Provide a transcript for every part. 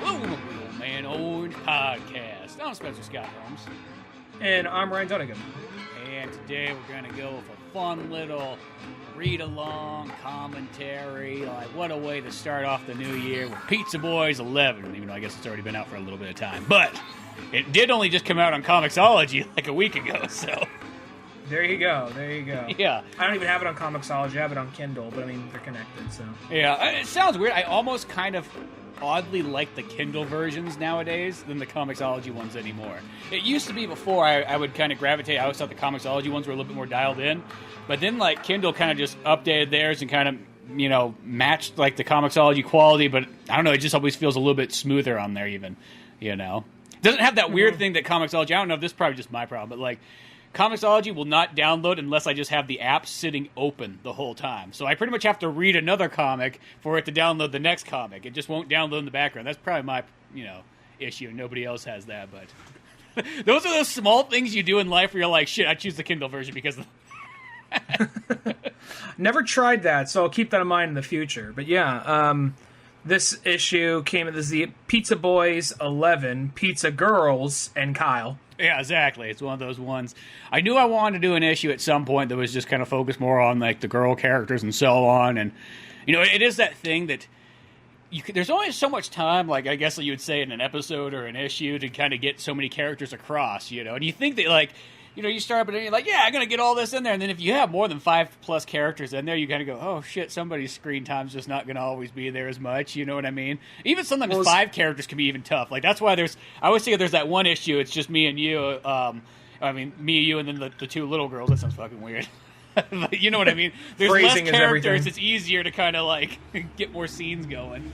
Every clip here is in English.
OMO Podcast. I'm Spencer Scott Holmes. And I'm Ryan Dunnigan. And today we're going to go with a fun little read-along commentary. Like, what a way to start off the new year with Pizza Boyz 11, even though I guess it's already been out for a little bit of time. But it did only just come out on comiXology like a week ago, so... There you go. Yeah. I don't even have it on comiXology. I have it on Kindle, but I mean, they're connected, so... Yeah, it sounds weird. I almost kind of oddly like the Kindle versions nowadays than the comiXology ones anymore. It used to be before I would kind of gravitate. I always thought the comiXology ones were a little bit more dialed in. But then, like, Kindle kind of just updated theirs and kind of, you know, matched, like, the comiXology quality. But, I don't know, it just always feels a little bit smoother on there even, you know. It doesn't have that weird thing that comiXology... I don't know if this is probably just my problem, but, like... comiXology will not download unless I just have the app sitting open the whole time. So I pretty much have to read another comic for it to download the next comic. It just won't download in the background. That's probably my, issue. Nobody else has that, but those are those small things you do in life where you're like, shit, I choose the Kindle version because of Never tried that, so I'll keep that in mind in the future. But yeah, this issue came as the Pizza Boyz 11, Pizza Girls, and Kyle. Yeah, exactly. It's one of those ones. I knew I wanted to do an issue at some point that was just kind of focused more on, like, the girl characters and so on. And, it is that thing that there's only so much time, like, I guess you would say in an episode or an issue to kind of get so many characters across, And you think that, like, you start up and you're like, yeah, I'm going to get all this in there. And then if you have more than 5+ characters in there, you kind of go, oh, shit, somebody's screen time's just not going to always be there as much. You know what I mean? Even sometimes 5 characters can be even tough. Like, that's why I always think there's that one issue, it's just me and you. Me, you, and then the 2 little girls. That sounds fucking weird. But you know what I mean? There's Phrasing less characters. It's easier to kind of, like, get more scenes going.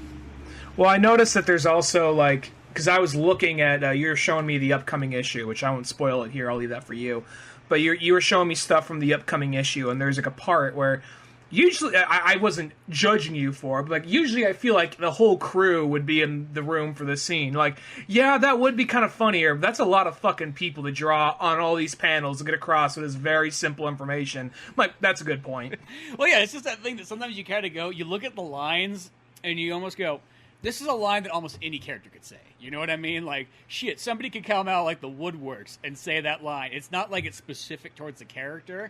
Well, I noticed that there's also, like... Because I was looking at, you're showing me the upcoming issue, which I won't spoil it here, I'll leave that for you. But you were showing me stuff from the upcoming issue, and there's like a part where usually, I wasn't judging you for it, but like usually I feel like the whole crew would be in the room for the scene. Like, yeah, that would be kind of funnier, but that's a lot of fucking people to draw on all these panels to get across with this very simple information. Like, that's a good point. Well, yeah, it's just that thing that sometimes you kind of go, you look at the lines, and you almost go... This is a line that almost any character could say. You know what I mean? Like, shit, somebody could come out like the woodworks and say that line. It's not like it's specific towards the character.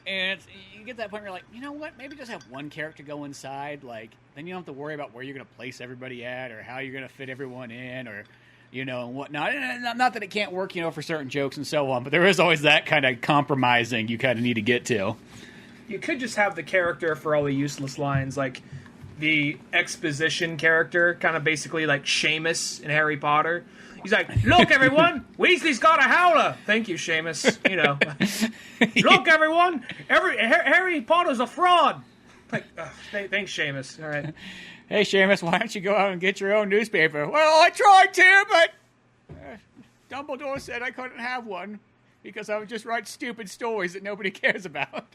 And you get to that point where you're like, you know what? Maybe just have one character go inside. Like, then you don't have to worry about where you're going to place everybody at or how you're going to fit everyone in or, and whatnot. And not that it can't work, for certain jokes and so on. But there is always that kind of compromising you kind of need to get to. You could just have the character for all the useless lines, like... the exposition character, kind of basically like Seamus in Harry Potter. He's like, look, everyone, Weasley's got a howler. Thank you, Seamus. Look, everyone, Harry Potter's a fraud. Like, thanks, Seamus. All right. Hey, Seamus, why don't you go out and get your own newspaper? Well, I tried to, but Dumbledore said I couldn't have one because I would just write stupid stories that nobody cares about.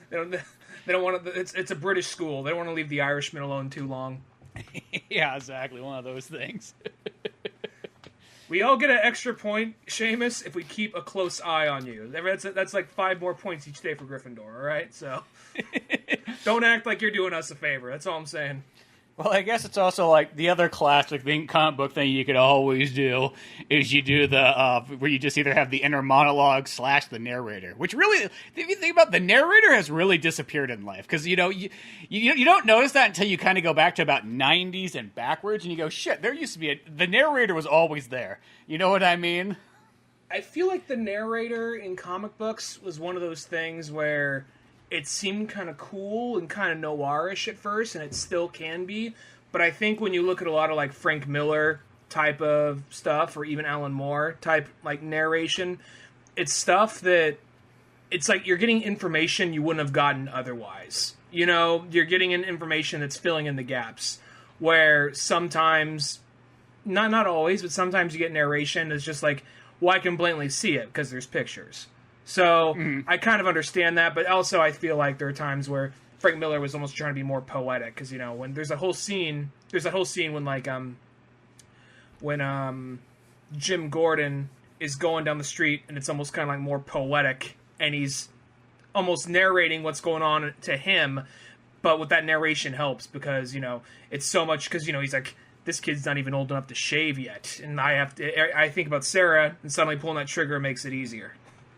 They don't want to. It's a British school. They don't want to leave the Irishmen alone too long. Yeah, exactly. One of those things. We all get an extra point, Seamus, if we keep a close eye on you. That's like 5 more points each day for Gryffindor. All right, so don't act like you're doing us a favor. That's all I'm saying. Well, I guess it's also like the other classic comic book thing you could always do is you do the where you just either have the inner monologue / the narrator, which really, if you think about it, the narrator has really disappeared in life because you don't notice that until you kind of go back to about 90s and backwards and you go, shit, there used to be the narrator was always there. You know what I mean? I feel like the narrator in comic books was one of those things where it seemed kind of cool and kind of noirish at first, and it still can be. But I think when you look at a lot of like Frank Miller type of stuff, or even Alan Moore type like narration, it's stuff that it's like you're getting information you wouldn't have gotten otherwise. You're getting information that's filling in the gaps. Where sometimes, not always, but sometimes you get narration that's just like, well, I can blatantly see it because there's pictures. So I kind of understand that, but also I feel like there are times where Frank Miller was almost trying to be more poetic because when there's that whole scene when like when Jim Gordon is going down the street and it's almost kind of like more poetic and he's almost narrating what's going on to him, But with that narration helps because, it's so much, because, he's like, this kid's not even old enough to shave yet. And I think about Sarah, and suddenly pulling that trigger makes it easier.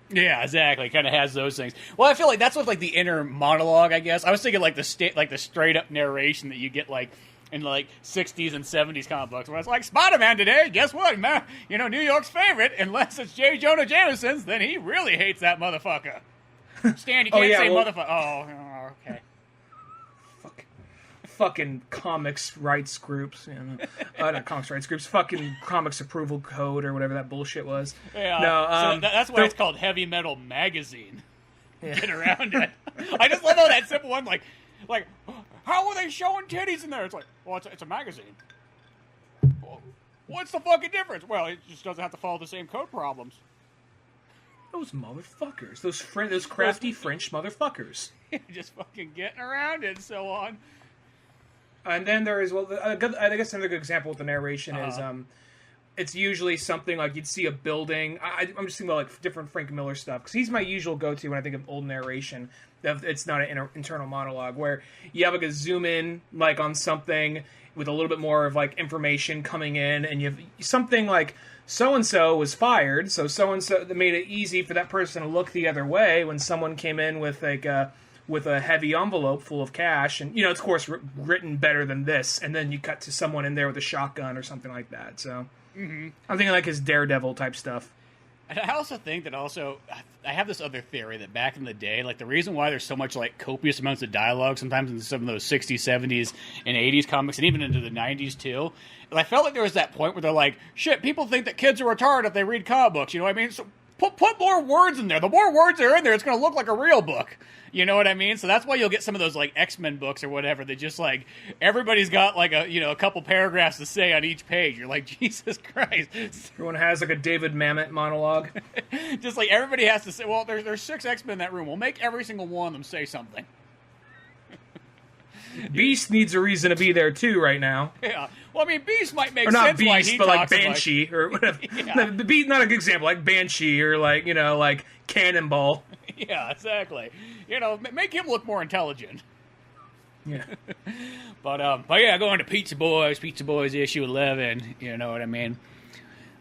Yeah, exactly. Kind of has those things. Well, I feel like that's what like the inner monologue, I guess. I was thinking like the straight up narration that you get like in like 60s and 70s comic books, where it's like, Spider-Man today, guess what? New York's favorite, unless it's J. Jonah Jameson's, then he really hates that motherfucker. Stan, you can't say motherfucker. Oh, okay. Fucking comics rights groups, not comics rights groups, fucking comics approval code or whatever that bullshit was. Yeah, no, so that's why it's called Heavy Metal Magazine. Yeah. Get around it. I just love how that simple one, like, how are they showing titties in there? It's like, well, it's a magazine. Well, what's the fucking difference? Well, it just doesn't have to follow the same code problems. Those motherfuckers, those crafty French motherfuckers, just fucking getting around it and so on. And then there is, I guess another good example with the narration is, it's usually something like you'd see a building. I'm just thinking about like different Frank Miller stuff, because he's my usual go-to when I think of old narration. It's not an internal monologue, where you have like a zoom in like on something with a little bit more of like information coming in, and you have something like so-and-so was fired, so so-and-so, that made it easy for that person to look the other way when someone came in with like with a heavy envelope full of cash, and it's of course written better than this, and then you cut to someone in there with a shotgun or something like that. So I'm thinking like his Daredevil type stuff. And I also think that I have this other theory that back in the day, like the reason why there's so much like copious amounts of dialogue sometimes in some of those 60s, 70s, and 80s comics, and even into the 90s too, and I felt like there was that point where they're like, shit, people think that kids are retarded if they read comic books, you know what I mean? So put more words in there. The more words that are in there, it's going to look like a real book. You know what I mean? So that's why you'll get some of those like X-Men books or whatever that just like everybody's got like a couple paragraphs to say on each page. You're like, Jesus Christ. Everyone has like a David Mamet monologue. Just like everybody has to say, well, there's 6 X-Men in that room. We'll make every single one of them say something. Beast needs a reason to be there too right now. Yeah. Well, I mean, Beast might make sense. Or not sense Beast, but like Banshee or whatever. Yeah. The Beast, not a good example, like Banshee or like, like Cannonball. Yeah, exactly. Make him look more intelligent. Yeah. But yeah, going to Pizza Boys issue 11, you know what I mean?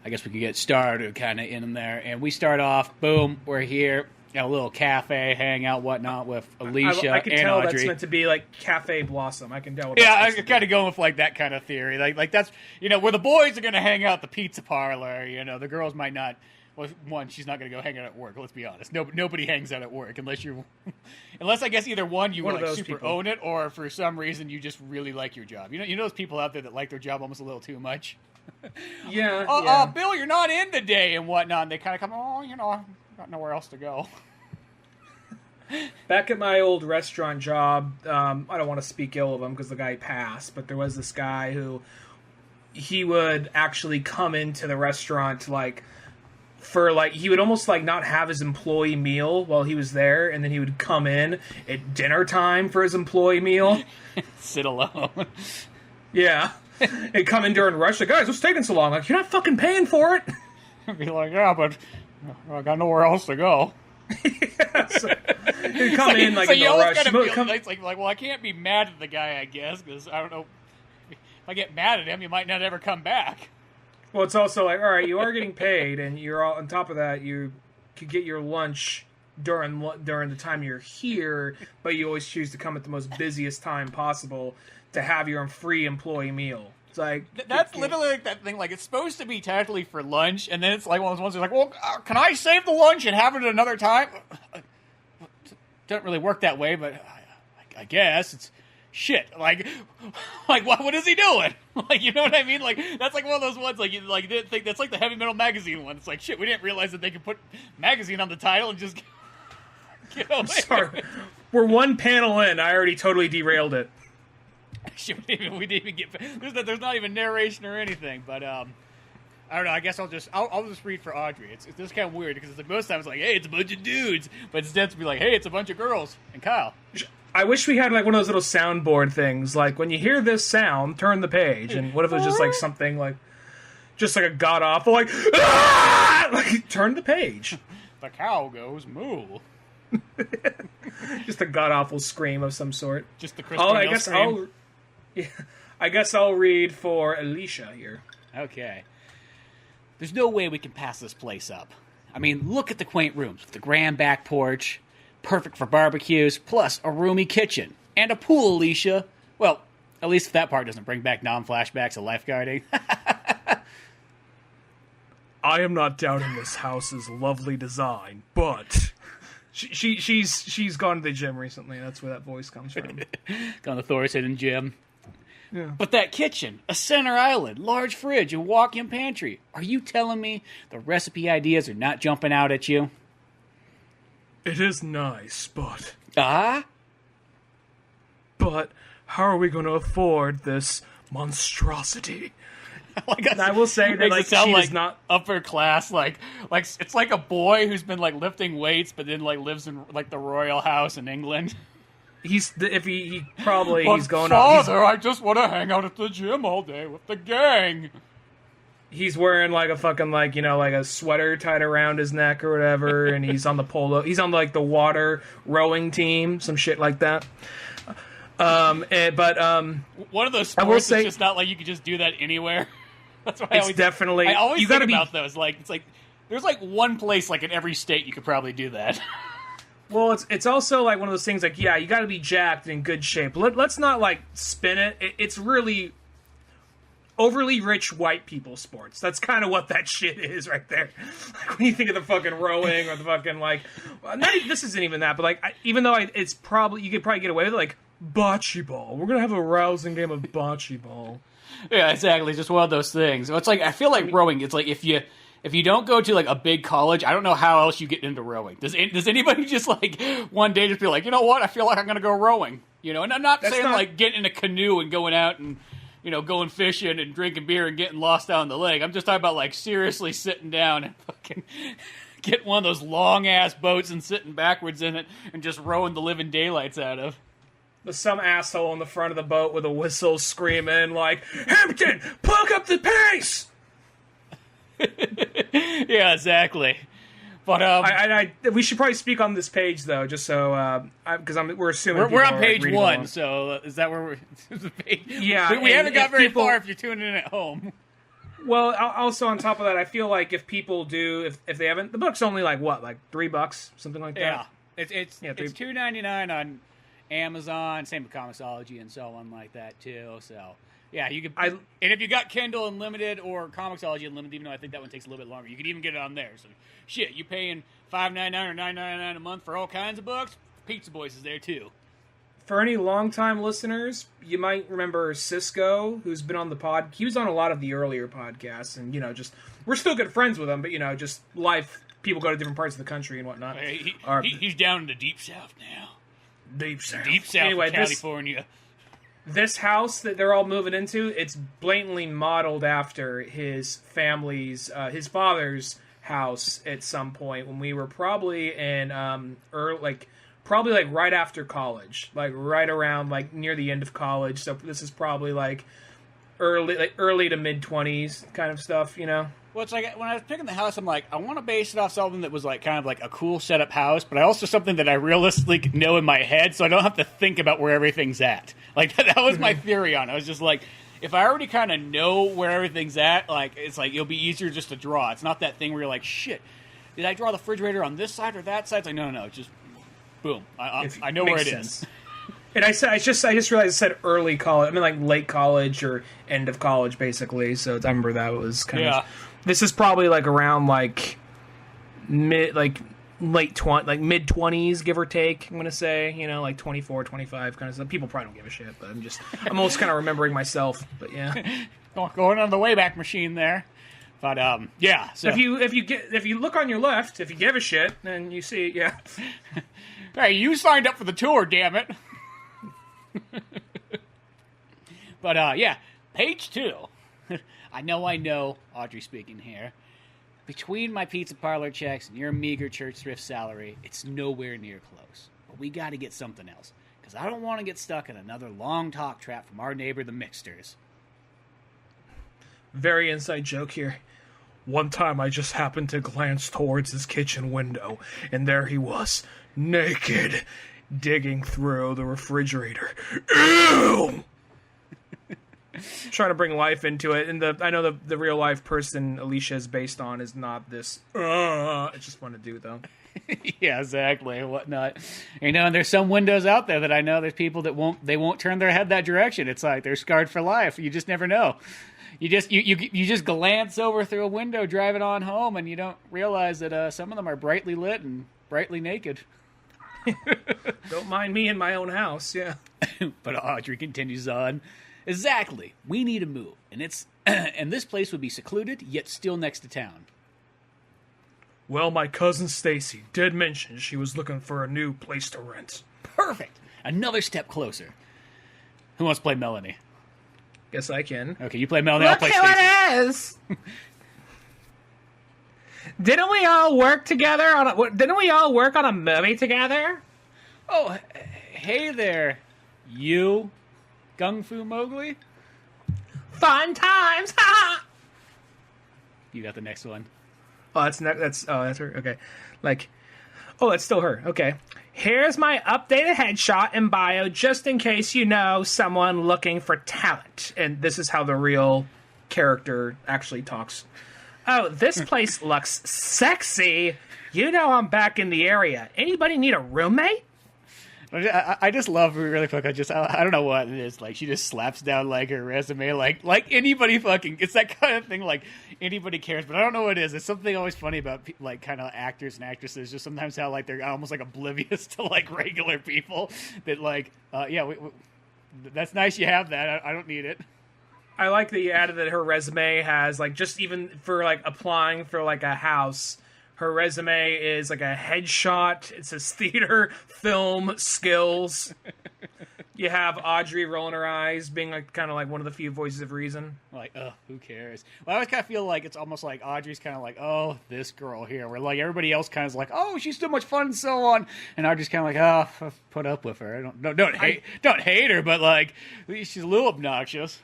I guess we could get started kind of in there. And we start off, boom, we're here. Got a little cafe, hangout, whatnot with Alicia I can and tell Audrey. That's meant to be like Cafe Blossom. I can tell. Yeah, I was kind of going with like that kind of theory. Like that's where the boys are going to hang out at the pizza parlor. The girls might not. Well, one, she's not going to go hang out at work. Let's be honest. Nobody hangs out at work unless I guess either one you want to like super people. Own it, or for some reason you just really like your job. You know those people out there that like their job almost a little too much. Yeah. Bill, you're not in today and whatnot. And they kind of come, I got nowhere else to go. Back at my old restaurant job, I don't want to speak ill of him because the guy passed, but there was this guy who he would actually come into the restaurant he would almost like not have his employee meal while he was there, and then he would come in at dinner time for his employee meal. Sit alone. Yeah. He'd come in during rush, like, guys, what's taking so long? Like, you're not fucking paying for it. I'd be like, yeah, but I got nowhere else to go. Yeah, so he'd come in like in the rush. It's like, well, I can't be mad at the guy, I guess, because I don't know. If I get mad at him, he might not ever come back. Well, it's also like, all right, you are getting paid, and you're all on top of that. You could get your lunch during the time you're here, but you always choose to come at the most busiest time possible to have your free employee meal. It's like that's literally like that thing. Like it's supposed to be technically for lunch, and then it's like one of those ones. That's like, well, can I save the lunch and have it at another time? Doesn't really work that way, but I guess it's shit. Like what is he doing? Like, you know what I mean? Like that's like one of those ones. Like you like think that's like the Heavy Metal Magazine one. It's like shit. We didn't realize that they could put magazine on the title and just get away. Sorry, we're one panel in. I already totally derailed it. We didn't even get. There's not even narration or anything, but I don't know. I guess I'll just read for Audrey. It's just kind of weird because it's like most times it's like, hey, it's a bunch of dudes, but instead to be like, hey, it's a bunch of girls and Kyle. I wish we had like one of those little soundboard things. Like when you hear this sound, turn the page, and what if it was just like something like, just like a god awful like, ah! Like turn the page. The cow goes moo. Just a god-awful scream of some sort. Just the Chris Cornell scream. I guess I'll read for Alicia here. Okay. There's no way we can pass this place up. I mean, look at the quaint rooms with the grand back porch, perfect for barbecues, plus a roomy kitchen. And a pool, Alicia. Well, at least if that part doesn't bring back non-flashbacks of lifeguarding. I am not doubting this house's lovely design, but she's gone to the gym recently. That's where that voice comes from. Gone to Thor's hidden gym. Yeah. But that kitchen, a center island, large fridge, a walk-in pantry. Are you telling me the recipe ideas are not jumping out at you? It is nice, but... Ah? But how are we going to afford this monstrosity? Like I will say that like she is not upper class. Like it's like a boy who's been like lifting weights, but then like lives in like the royal house in England. He's going Father, I just want to hang out at the gym all day with the gang. He's wearing like a fucking like a sweater tied around his neck or whatever, and he's on the polo. He's on like the water rowing team, some shit like that. One of those sports is just not like you could just do that anywhere. That's why I always think about those. Like it's like there's like one place like in every state you could probably do that. Well, it's also like one of those things like, yeah, you got to be jacked and in good shape. Let's not like spin it. It's really overly rich white people sports. That's kind of what that shit is right there. Like when you think of the fucking rowing or the fucking like, this isn't even that, but like even though it's probably you could probably get away with it, like bocce ball. We're gonna have a rousing game of bocce ball. Yeah, exactly. Just one of those things. It's like I feel like rowing. It's like if you don't go to like a big college, I don't know how else you get into rowing. Does anybody just like one day just be like, you know what? I feel like I'm gonna go rowing. You know, and I'm not saying like getting in a canoe and going out and going fishing and drinking beer and getting lost down the lake. I'm just talking about like seriously sitting down and fucking getting one of those long ass boats and sitting backwards in it and just rowing the living daylights out of. There's some asshole in the front of the boat with a whistle screaming like, Hampton, plug up the pace! Yeah, exactly. But we should probably speak on this page though, just so because we're assuming we're on page 1. So is that where we're? Yeah, we haven't got very far if you're tuning in at home. Well, also on top of that, I feel like if people do, if they haven't, the book's only like what, like $3, something like that. Yeah, it's $2.99 on Amazon, same with comiXology and so on like that too. So yeah, you could. And if you got Kindle Unlimited or comiXology Unlimited, even though I think that one takes a little bit longer, you could even get it on there. So shit, you paying $5.99 or $9.99 a month for all kinds of books. Pizza Boyz is there too. For any longtime listeners, you might remember Cisco, who's been on the pod. He was on a lot of the earlier podcasts, and just we're still good friends with him. But just life, people go to different parts of the country and whatnot. He's down in the deep south now. Deep south Anyway, of California. This house that they're all moving into, it's blatantly modeled after his family's, his father's house at some point when we were probably in probably like right after college, like right around like near the end of college. So this is probably like early to mid 20s kind of stuff, Well, it's like when I was picking the house, I'm like, I want to base it off something that was like kind of like a cool setup house, but also something that I realistically know in my head, so I don't have to think about where everything's at. Like that was my theory on it. I was just like, if I already kind of know where everything's at, like it's like it'll be easier just to draw. It's not that thing where you're like, shit, did I draw the refrigerator on this side or that side? It's like no, just boom. I know where it is. And I just realized I said early college. I mean like late college or end of college, basically. So I remember that was kind of. This is probably like around like mid 20s, give or take. I'm gonna say, like 24, 25 kind of stuff. People probably don't give a shit, but I'm almost kind of remembering myself. But yeah, going on the Wayback Machine there. But yeah. So if you look on your left, if you give a shit, then you see it. Yeah. Hey, you signed up for the tour, damn it. But yeah, page 2. I know, Audrey speaking here. Between my pizza parlor checks and your meager church thrift salary, it's nowhere near close. But we got to get something else, because I don't want to get stuck in another long talk trap from our neighbor, the Mixters. Very inside joke here. One time I just happened to glance towards his kitchen window, and there he was, naked, digging through the refrigerator. Ew! Trying to bring life into it, and I know the real life person Alicia is based on is not this. It's just fun to do though. Yeah, exactly, and whatnot. And there's some windows out there that I know there's people that won't turn their head that direction. It's like they're scarred for life. You just never know. You just glance over through a window driving on home, and you don't realize that some of them are brightly lit and brightly naked. Don't mind me in my own house, yeah. But Audrey continues on. Exactly. We need a move, and and this place would be secluded, yet still next to town. Well, my cousin Stacy did mention she was looking for a new place to rent. Perfect. Another step closer. Who wants to play Melanie? Guess I can. Okay, you play Melanie, I'll play Stacy. Look who it is! Didn't we all work on a movie together? Oh, hey there, you, Gung Fu Mowgli. Fun times, ha! You got the next one. Oh, that's her. Okay, that's still her. Okay, here's my updated headshot and bio, just in case you know someone looking for talent. And this is how the real character actually talks. Oh, this place looks sexy. You know I'm back in the area. Anybody need a roommate? I just love her really quick. I don't know what it is. Like, she just slaps down like her resume, like anybody fucking. It's that kind of thing. Like, anybody cares, but I don't know what it is. It's something always funny about like kind of actors and actresses. Just sometimes how like they're almost like oblivious to like regular people. That like, that's nice. You have that. I don't need it. I like that you added that her resume has like just even for like applying for like a house. Her resume is like a headshot. It says theater, film, skills. You have Audrey rolling her eyes, being like kind of like one of the few voices of reason. Like, who cares? Well, I always kind of feel like it's almost like Audrey's kind of like, oh, this girl here. Where like everybody else kind of is like, oh, she's so much fun and so on. And Audrey's kind of like, oh, put up with her. Don't hate her, but like she's a little obnoxious.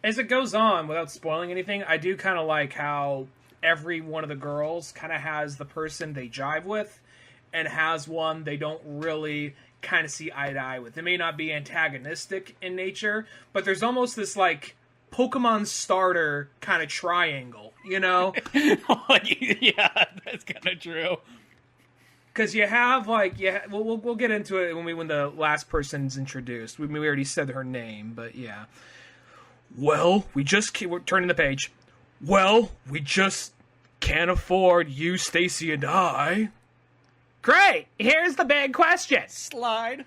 As it goes on, without spoiling anything, I do kind of like how every one of the girls kind of has the person they jive with and has one they don't really kind of see eye to eye with. They may not be antagonistic in nature, but there's almost this like Pokemon starter kind of triangle, you know? Yeah, that's kind of true. Because you have like, we'll get into it when the last person's introduced. We already said her name, but yeah. Well, we're turning the page. Well, we just can't afford you, Stacy, and I. Great! Here's the big question. Slide.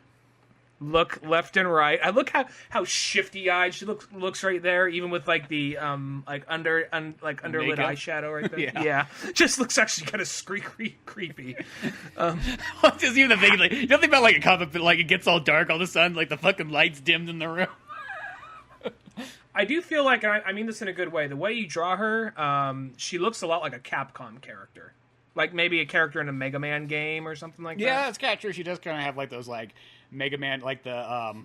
Look left and right. I look how shifty-eyed she looks right there, even with like the underlit eyeshadow right there. Yeah. Just looks actually kind of creepy. Just even the thing, like you don't think about like a comic, but like it gets all dark all of a sudden, like the fucking lights dimmed in the room. I do feel like, I mean this in a good way, the way you draw her, she looks a lot like a Capcom character. Like maybe a character in a Mega Man game or something like that. Yeah, that's kind of true. She does kind of have like those like Mega Man, like the,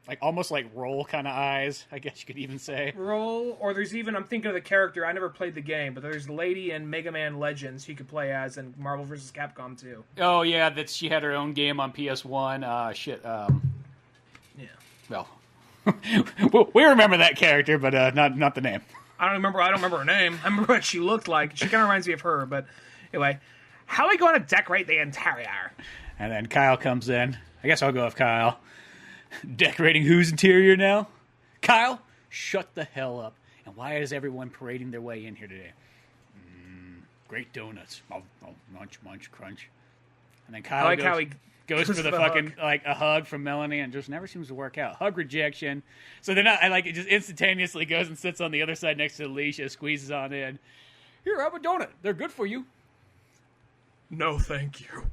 like almost like roll kind of eyes, I guess you could even say. Roll, or there's even, I'm thinking of the character, I never played the game, but there's a lady in Mega Man Legends you could play as in Marvel vs. Capcom 2. Oh yeah, that she had her own game on PS1. Yeah. Well. We remember that character, but not the name. I don't remember her name. I remember what she looked like. She kind of reminds me of her, but anyway. How are we going to decorate the interior? And then Kyle comes in. I guess I'll go with Kyle. Decorating whose interior now? Kyle, shut the hell up. And why is everyone parading their way in here today? Great donuts. Oh, munch, crunch. And then Kyle goes for the fucking hug. Like a hug from Melanie, and just never seems to work out. Hug rejection. So then it just instantaneously goes and sits on the other side next to Alicia, squeezes on in. Here, have a donut. They're good for you. No, thank you.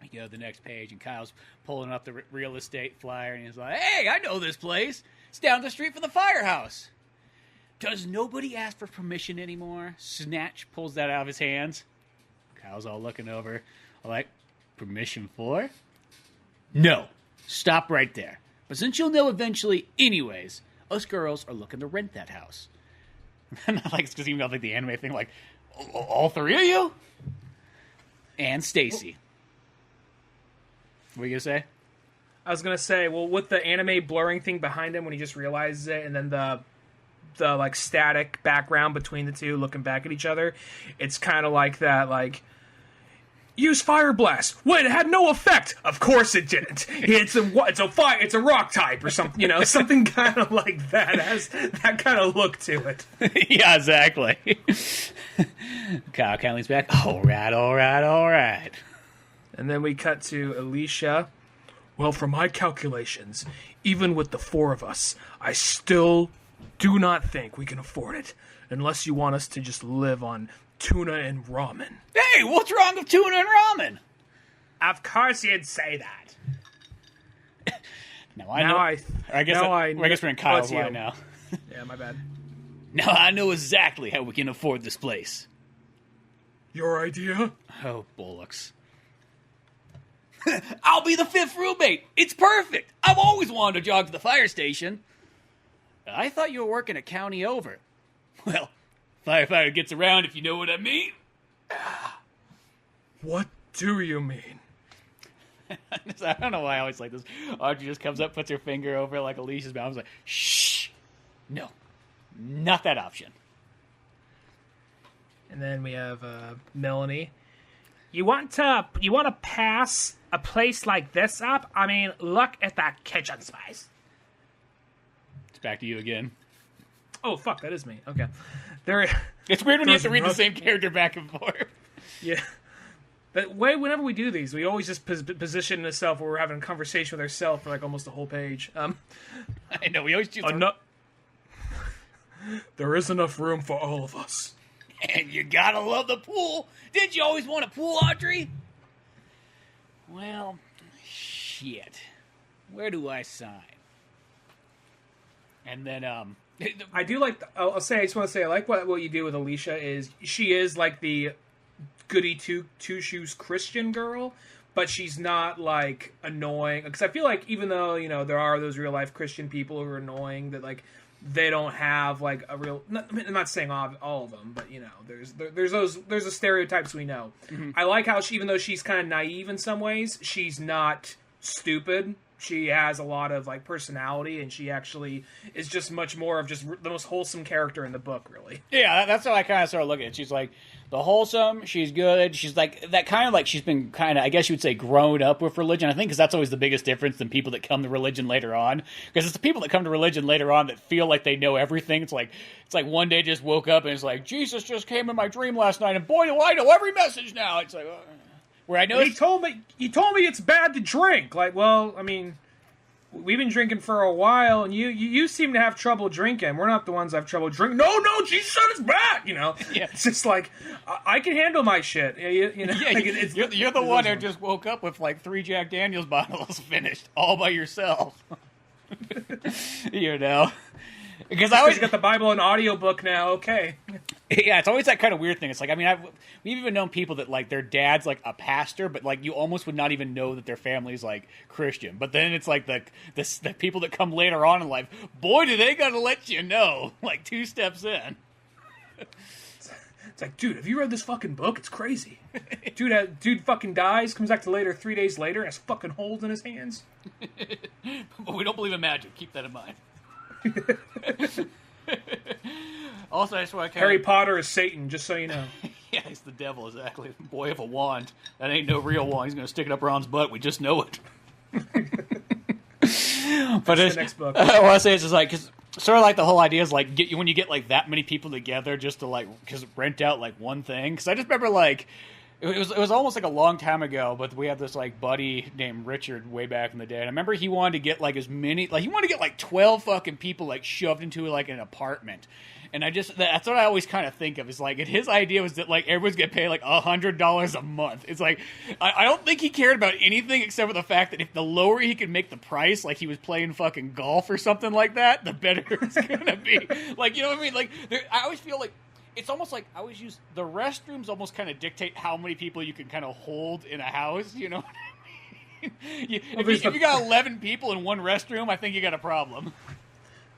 We go to the next page, and Kyle's pulling up the real estate flyer, and he's like, "Hey, I know this place. It's down the street from the firehouse." Does nobody ask for permission anymore? Snatch pulls that out of his hands. Kyle's all looking over, like, permission for? No. Stop right there. But since you'll know eventually anyways, us girls are looking to rent that house. And I like, it's because even like the anime thing, like, all three of you? And Stacy. What were you gonna say? I was gonna say, well, with the anime blurring thing behind him when he just realizes it, and then the like static background between the two looking back at each other, it's kind of like that, like, use fire blast. Wait, it had no effect. Of course it didn't. It's a rock type or something. You know, something kind of like that. It has that kind of look to it. Yeah, exactly. Kyle kind of leans back. All right. And then we cut to Alicia. Well, from my calculations, even with the four of us, I still do not think we can afford it, unless you want us to just live on tuna and ramen. Hey, what's wrong with tuna and ramen? Of course you'd say that. I guess we're in Kyle's line now. Yeah, my bad. Now I know exactly how we can afford this place. Your idea? Oh, bollocks. I'll be the fifth roommate. It's perfect. I've always wanted to jog to the fire station. I thought you were working a county over. Well, firefighter gets around, if you know what I mean. What do you mean? I don't know why I always like this. Audrey just comes up, puts her finger over like Alicia's mouth. I was like, shh. No, not that option. And then we have Melanie. You want to pass a place like this up? I mean, look at that kitchen space. It's back to you again. Oh, fuck, that is me. Okay. It's weird when you have to read the same character back and forth. Yeah. But whenever we do these, we always just position ourselves where we're having a conversation with ourselves for like almost the whole page. I know, we always choose There is enough room for all of us. And you gotta love the pool. Did you always want a pool, Audrey? Well, shit. Where do I sign? And then, I do like. I just want to say, I like what you do with Alicia. Is she is like the goody two shoes Christian girl, but she's not like annoying. Because I feel like even though there are those real life Christian people who are annoying, that like they don't have like a real. I'm not saying all of them, but there's the stereotypes we know. Mm-hmm. I like how even though she's kind of naive in some ways, she's not stupid. She has a lot of like personality, and she actually is just much more of just the most wholesome character in the book, really. Yeah, that's how I kind of started looking at it. She's like the wholesome, she's good, she's like that kind of like she's been kind of, I guess you would say, grown up with religion. I think because that's always the biggest difference than people that come to religion later on. Because it's the people that come to religion later on that feel like they know everything. It's like one day just woke up and it's like, Jesus just came in my dream last night, and boy, do I know every message now. It's like, where I know he told me it's bad to drink. Like, well, I mean, we've been drinking for a while, and you seem to have trouble drinking. We're not the ones that have trouble drinking. No, Jesus said it's bad. Yeah. It's just like I can handle my shit. Yeah, you're the one who just woke up with like 3 Jack Daniels bottles finished all by yourself. Because I always got the Bible and audiobook now. Okay. Yeah, it's always that kind of weird thing. It's like, I mean, we've even known people that like their dad's like a pastor, but like you almost would not even know that their family's like Christian. But then it's like the people that come later on in life, boy, do they gotta let you know, like 2 steps in. It's like, dude, have you read this fucking book? It's crazy. Dude fucking dies, comes back to later 3 days later, has fucking holes in his hands. But we don't believe in magic. Keep that in mind. Also, I just want to Harry Potter is Satan, just so you know. Yeah, he's the devil, exactly. Boy with a wand. That ain't no real wand. He's going to stick it up Ron's butt. We just know it. But the next book. I want to say it's just like, cause sort of like the whole idea is like when you get like that many people together just to like rent out like one thing. Because I just remember like it was almost like a long time ago, but we had this like buddy named Richard way back in the day, and I remember he wanted to get like as many, like he wanted to get like 12 fucking people like shoved into like an apartment. And that's what I always kind of think of, is like, and his idea was that like everyone's gonna pay like $100 a month. It's like, I don't think he cared about anything except for the fact that if the lower he could make the price, like he was playing fucking golf or something like that, the better it's gonna be. Like, you know what I mean? Like, I always feel like, it's almost like, I always use, the restrooms almost kind of dictate how many people you can kind of hold in a house, you know what I mean? If you got 11 people in one restroom, I think you got a problem.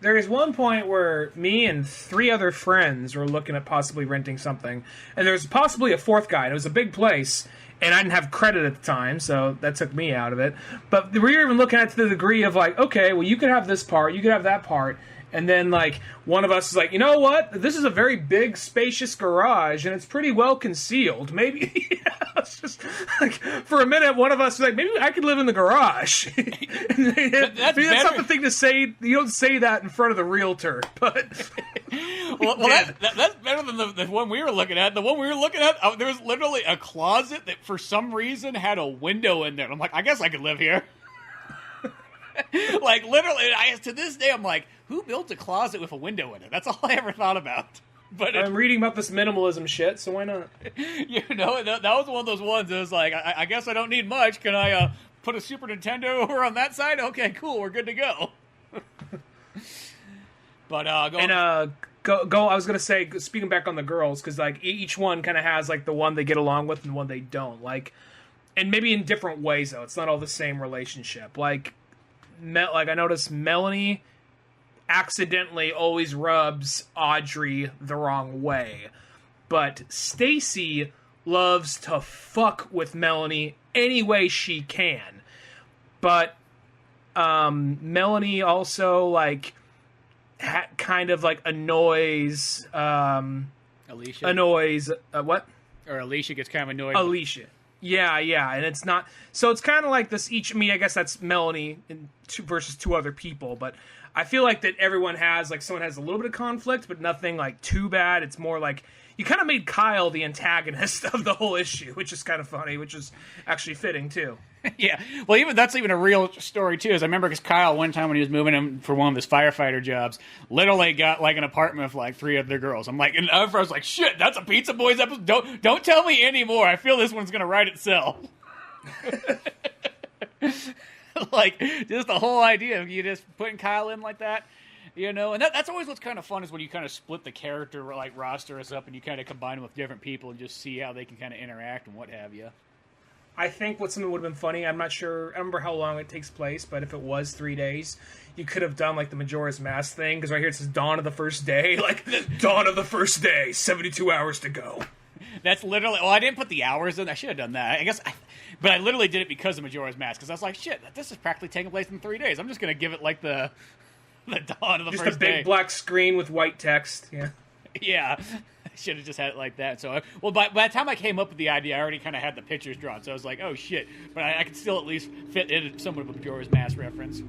There is one point where me and 3 other friends were looking at possibly renting something, and there's possibly a 4th guy, and it was a big place, And I didn't have credit at the time, so that took me out of it. But we were even looking at it to the degree of like, okay, well, you could have this part, you could have that part. And then, like, one of us is like, you know what? This is a very big, spacious garage, and it's pretty well concealed. Maybe, it's just, like, for a minute, one of us was like, maybe I could live in the garage. That's not the thing to say. You don't say that in front of the realtor, but... that's better than the one we were looking at. The one we were looking at, there was literally a closet that, for some reason, had a window in there. I'm like, I guess I could live here. Like, literally, to this day, I'm like, who built a closet with a window in it? That's all I ever thought about. But I'm reading about this minimalism shit, so why not? That was one of those ones that was like, I guess I don't need much. Can I put a Super Nintendo over on that side? Okay, cool, we're good to go. But I was gonna say, speaking back on the girls, because like each one kind of has like the one they get along with and the one they don't. Like, and maybe in different ways though. It's not all the same relationship. Like I noticed Melanie accidentally always rubs Audrey the wrong way, but Stacy loves to fuck with Melanie any way she can. But Melanie also like kind of like annoys Alicia. What? Or Alicia gets kind of annoyed. Alicia. Yeah, and it's not... So it's kind of like this each... I mean, I guess that's Melanie versus two other people, but I feel like that everyone has, like, someone has a little bit of conflict, but nothing, like, too bad. It's more like... You kind of made Kyle the antagonist of the whole issue, which is kind of funny, which is actually fitting, too. Yeah. Well, that's even a real story, too, is I remember because Kyle, one time when he was moving in for one of his firefighter jobs, literally got, like, an apartment with, like, 3 other girls. I'm like, and I was like, shit, that's a Pizza Boys episode? Don't tell me anymore. I feel this one's going to write itself. Like, just the whole idea of you just putting Kyle in like that. You know, and that's always what's kind of fun is when you kind of split the character, like, rosters up and you kind of combine them with different people and just see how they can kind of interact and what have you. I think what something would have been funny, I'm not sure, I don't remember how long it takes place, but if it was 3 days, you could have done, like, the Majora's Mask thing, because right here it says dawn of the first day, like, dawn of the first day, 72 hours to go. That's literally, I didn't put the hours in, I should have done that, but I literally did it because of Majora's Mask, because I was like, shit, this is practically taking place in 3 days, I'm just going to give it, like, the dawn of the just first day. Just a big black screen with white text, yeah. Yeah. I should have just had it like that. So, by the time I came up with the idea, I already kind of had the pictures drawn. So I was like, oh, shit. But I could still at least fit in somewhat of a Majora's Mask reference.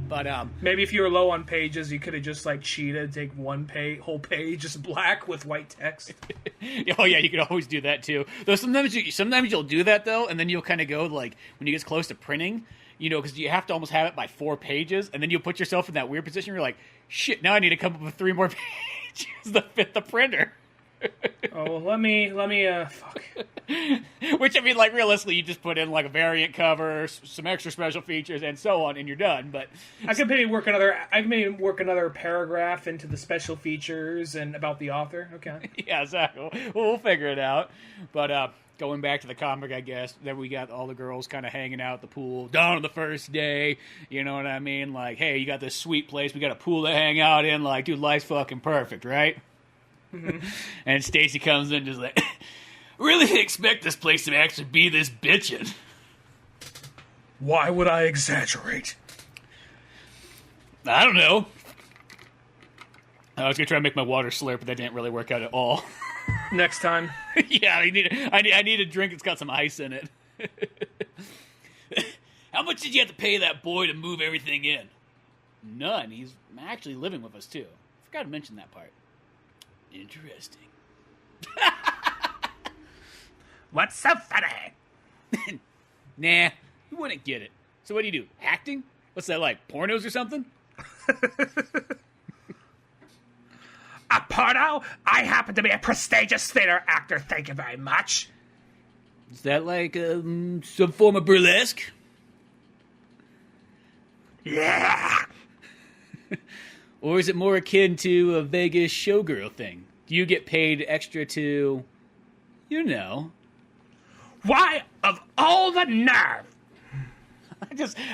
But, maybe if you were low on pages, you could have just, like, cheated, take whole page, just black with white text. Oh, yeah, you could always do that, too. Though sometimes you'll do that, though, and then you'll kind of go, like, when you get close to printing, you know, because you have to almost have it by 4 pages, and then you'll put yourself in that weird position where you're like, shit, now I need to come up with 3 more pages to fit the printer. Oh, well, let me, fuck. Which, I mean, like, realistically, you just put in, like, a variant cover, some extra special features, and so on, and you're done, but... I could maybe work another paragraph into the special features and about the author, okay. Yeah, exactly. We'll figure it out. But, going back to the comic, I guess, then we got all the girls kind of hanging out at the pool, dawn of the first day, you know what I mean? Like, hey, you got this sweet place, we got a pool to hang out in, like, dude, life's fucking perfect, right? Mm-hmm. And Stacy comes in just like, really didn't expect this place to actually be this bitchin'. Why would I exaggerate? I don't know. I was going to try to make my water slurp, but that didn't really work out at all. Next time. Yeah, I need a drink that's got some ice in it. How much did you have to pay that boy to move everything in? None. He's actually living with us, too. Forgot to mention that part. Interesting. What's so funny? Nah, you wouldn't get it. So what do you do? Acting? What's that like? Pornos or something? A porno? I happen to be a prestigious theater actor, thank you very much. Is that like some form of burlesque? Yeah. Or is it more akin to a Vegas showgirl thing? Do you get paid extra to, you know? Why, of all the nerve?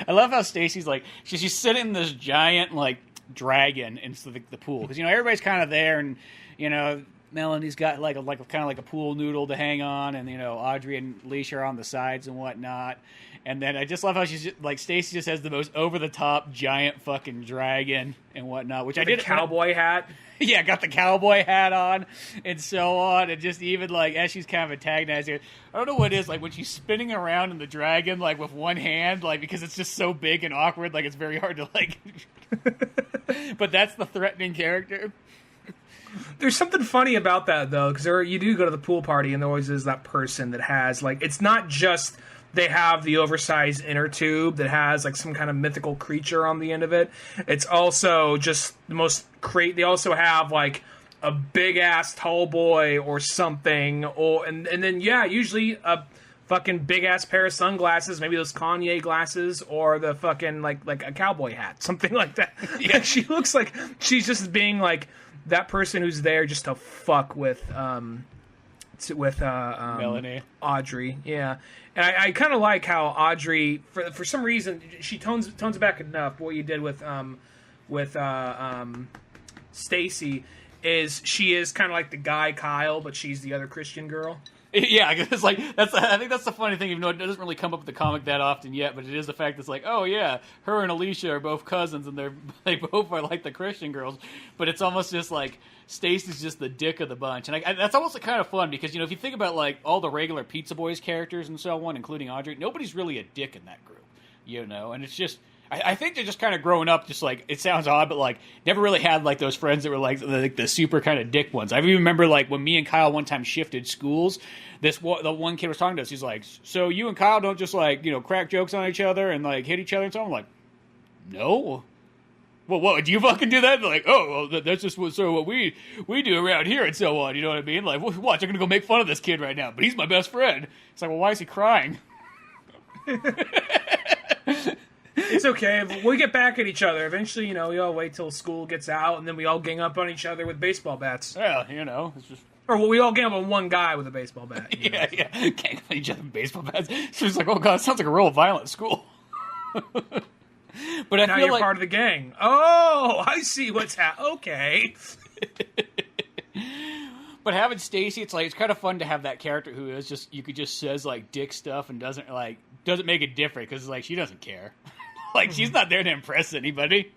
I love how Stacy's like, she's sitting in this giant, like, dragon into the pool. Because, you know, everybody's kind of there and, you know, Melanie's got like kind of like a pool noodle to hang on, and Audrey and Alicia are on the sides and whatnot. And then I just love how she's just, like, Stacy just has the most over the top giant fucking dragon and whatnot, which I did. Cowboy hat. Yeah, got the cowboy hat on and so on, and just even like as she's kind of antagonizing her, I don't know what it is, like when she's spinning around in the dragon like with one hand, like because it's just so big and awkward, like it's very hard to like. But that's the threatening character. There's something funny about that though, because you do go to the pool party and there always is that person that has like, it's not just they have the oversized inner tube that has like some kind of mythical creature on the end of it. It's also just the most they also have like a big ass tall boy or something, and then usually a fucking big ass pair of sunglasses, maybe those Kanye glasses, or the fucking like a cowboy hat, something like that. Yeah, she looks like she's just being like that person who's there just to fuck with Melanie, Audrey. Yeah. And I kind of like how Audrey, for some reason, she tones it back enough. What you did with Stacy is she is kind of like the guy Kyle, but she's the other Christian girl. Yeah, it's like I think that's the funny thing. Even though it doesn't really come up with the comic that often yet, but it is the fact that's like, oh yeah, her and Alicia are both cousins, and they both are like the Christian girls. But it's almost just like Stacy's just the dick of the bunch, and that's almost kind of fun because if you think about like all the regular Pizza Boys characters and so on, including Audrey, nobody's really a dick in that group, and it's just. I think they're just kind of growing up, just like, it sounds odd, but like, never really had like those friends that were like the super kind of dick ones. I even remember like when me and Kyle one time shifted schools, the one kid was talking to us. He's like, so you and Kyle don't just like, crack jokes on each other and like hit each other and so on? I'm like, no. Well, what, do you fucking do that? And they're like, oh, well, that's just what we do around here and so on. You know what I mean? Like, watch, I'm going to go make fun of this kid right now, but he's my best friend. It's like, well, why is he crying? It's okay. We'll get back at each other. Eventually, we all wait till school gets out, and then we all gang up on each other with baseball bats. Yeah, it's just... Or we all gang up on one guy with a baseball bat. Yeah. Gang up on each other with baseball bats. So it's like, oh, God, it sounds like a real violent school. But now you're part of the gang. Oh, I see what's happening. Okay. But having Stacy, it's kind of fun to have that character who is just, you could just says, like, dick stuff and doesn't make it different, because, like, she doesn't care. Like, she's not there to impress anybody.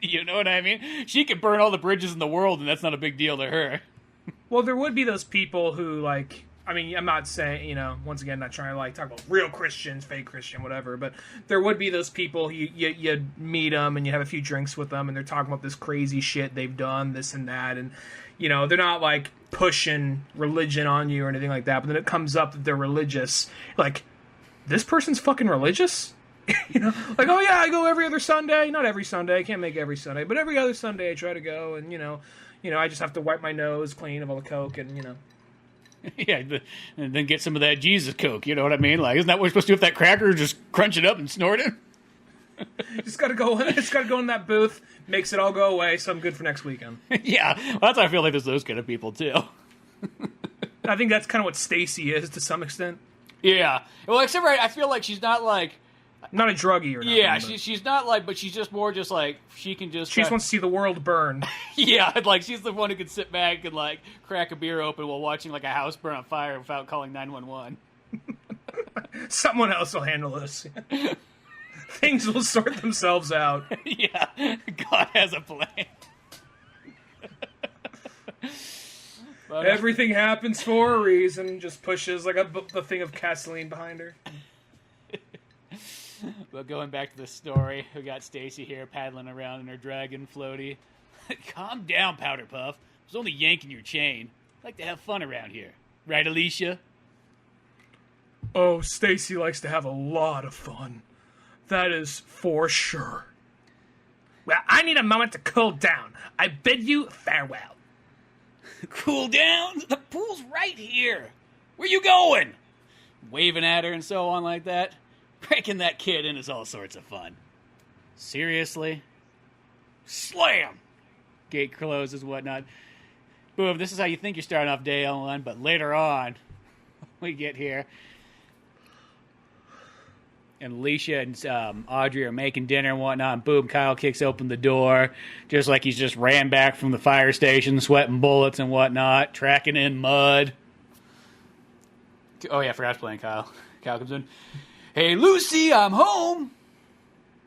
You know what I mean? She could burn all the bridges in the world, and that's not a big deal to her. Well, there would be those people who, like... I mean, I'm not saying, once again, not trying to, like, talk about real Christians, fake Christian, whatever, but there would be those people, you meet them, and you have a few drinks with them, and they're talking about this crazy shit they've done, this and that, and, they're not, like, pushing religion on you or anything like that, but then it comes up that they're religious. Like, this person's fucking religious? Like, oh yeah, I go every other Sunday. Not every Sunday, I can't make every Sunday, but every other Sunday I try to go, and I just have to wipe my nose clean of all the coke, and Yeah, and then get some of that Jesus Coke, you know what I mean? Like, isn't that what we're supposed to do with that cracker? Just crunch it up and snort it? It's got to go in that booth, makes it all go away, so I'm good for next weekend. Yeah, well, that's how I feel like there's those kind of people, too. I think that's kind of what Stacy is, to some extent. Yeah. Well, except for I feel like she's not, like... Not a druggie or nothing. Yeah, she's not like, but she's just more just like, she can just... She just wants to see the world burn. Yeah, like, she's the one who can sit back and, like, crack a beer open while watching, like, a house burn on fire without calling 911. Someone else will handle this. Things will sort themselves out. Yeah, God has a plan. But, everything happens for a reason. Just pushes, like, a thing of gasoline behind her. But going back to the story, we got Stacy here paddling around in her dragon floaty. Calm down, Powder Puff. I was only yanking your chain. I like to have fun around here. Right, Alicia? Oh, Stacy likes to have a lot of fun. That is for sure. Well, I need a moment to cool down. I bid you farewell. Cool down? The pool's right here. Where you going? Waving at her and so on like that. Breaking that kid in is all sorts of fun. Seriously? Slam! Gate closes, whatnot. Boom, this is how you think you're starting off day one, but later on, we get here. Alicia and Audrey are making dinner and whatnot, and boom, Kyle kicks open the door, just like he's just ran back from the fire station, sweating bullets and whatnot, tracking in mud. Oh yeah, I forgot to play Kyle. Kyle comes in. Hey, Lucy, I'm home.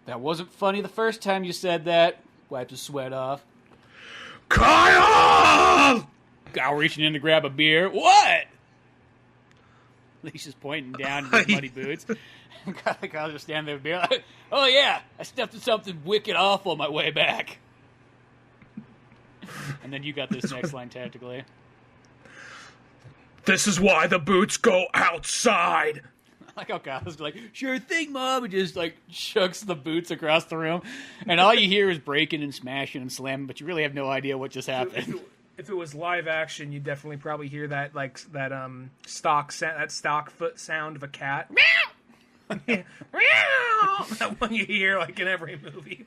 That wasn't funny the first time you said that. Wipes his sweat off. Kyle! Kyle reaching in to grab a beer. What? Alicia's pointing down at his muddy boots. Kyle's just standing there with beer like, oh yeah, I stepped in something wicked awful on my way back. And then you got this next line tactically. This is why the boots go outside. I like how Kyle's like, sure thing, Mom, and just like chucks the boots across the room. And all you hear is breaking and smashing and slamming, but you really have no idea what just happened. If it was live action, you'd definitely probably hear that stock foot sound of a cat. Meow! That one you hear like in every movie.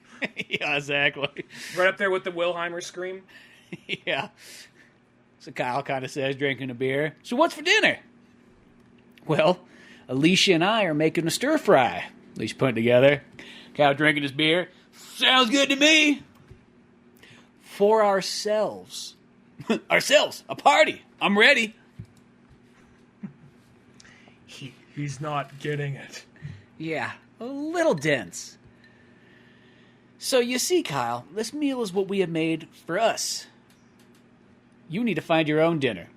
Yeah, exactly. Right up there with the Wilheimer scream. Yeah. So Kyle kind of says, drinking a beer. So what's for dinner? Well, Alicia and I are making a stir fry. Alicia putting together. Kyle drinking his beer. Sounds good to me. For ourselves. Ourselves. A party. I'm ready. He's not getting it. Yeah, a little dense. So you see, Kyle, this meal is what we have made for us. You need to find your own dinner.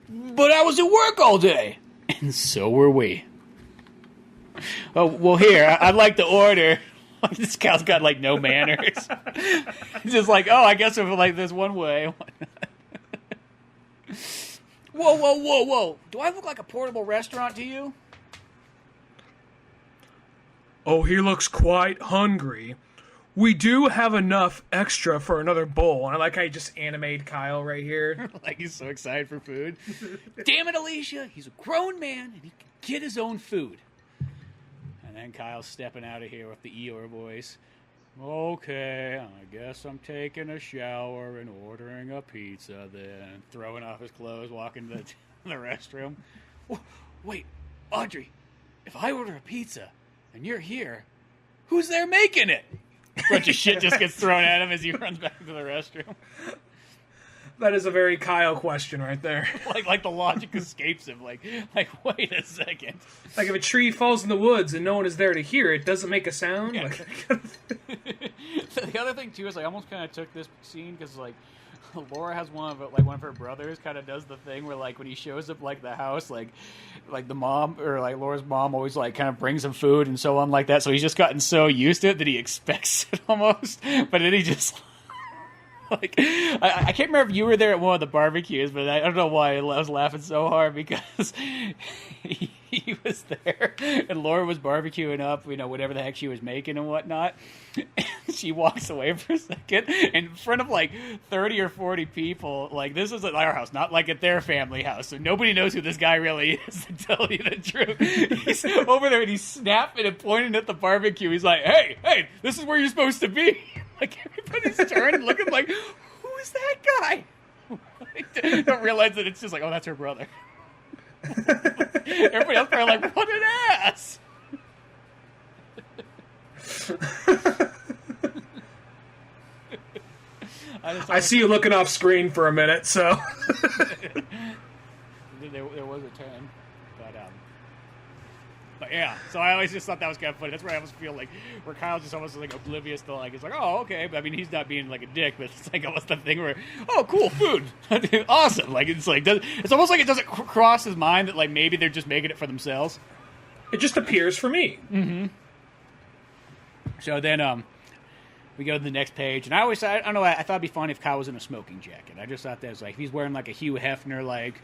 But I was at work all day. And so were we. Oh, well, here, I'd like to order. This Kyle's got, like, no manners. He's just like, oh, I guess if like this one way. Whoa. Do I look like a portable restaurant to you? Oh, he looks quite hungry. We do have enough extra for another bowl. And I like how you just animate Kyle right here. Like he's so excited for food. Damn it, Alicia. He's a grown man and he can get his own food. And then Kyle's stepping out of here with the Eeyore voice. Okay, I guess I'm taking a shower and ordering a pizza then. Throwing off his clothes, walking to the restroom. Wait, Audrey, if I order a pizza and you're here, who's there making it? A bunch of shit just gets thrown at him as he runs back to the restroom. That is a very Kyle question right there. like the logic escapes him. Like, wait a second. Like if a tree falls in the woods and no one is there to hear it, doesn't make a sound. Yeah. Like, The other thing too is I almost kind of took this scene because like Laura has one of her brothers kind of does the thing where like when he shows up like the house like the mom or like Laura's mom always like kind of brings him food and so on like that. So he's just gotten so used to it that he expects it almost. But then he just. Like, I can't remember if you were there at one of the barbecues, but I don't know why I was laughing so hard because he was there and Laura was barbecuing up, whatever the heck she was making and whatnot. And she walks away for a second in front of like 30 or 40 people. Like, this is at our house, not like at their family house. So nobody knows who this guy really is, to tell you the truth. He's over there and he's snapping and pointing at the barbecue. He's like, hey, this is where you're supposed to be. Like, everybody's turning, looking like, who is that guy? Don't realize that it's just like, oh, that's her brother. Everybody else probably like, what an ass! I see you looking off screen for a minute, so. There was a turn. But yeah, so I always just thought that was kind of funny. That's where I almost feel like where Kyle's just almost like oblivious to like, it's like, oh, okay. But I mean, he's not being like a dick, but it's like almost the thing where, oh, cool, food. Awesome. Like, it's like, it's almost like it doesn't cross his mind that like maybe they're just making it for themselves. It just appears for me. Mm-hmm. So then we go to the next page, and I don't know, I thought it'd be funny if Kyle was in a smoking jacket. I just thought that was like, if he's wearing like a Hugh Hefner, like,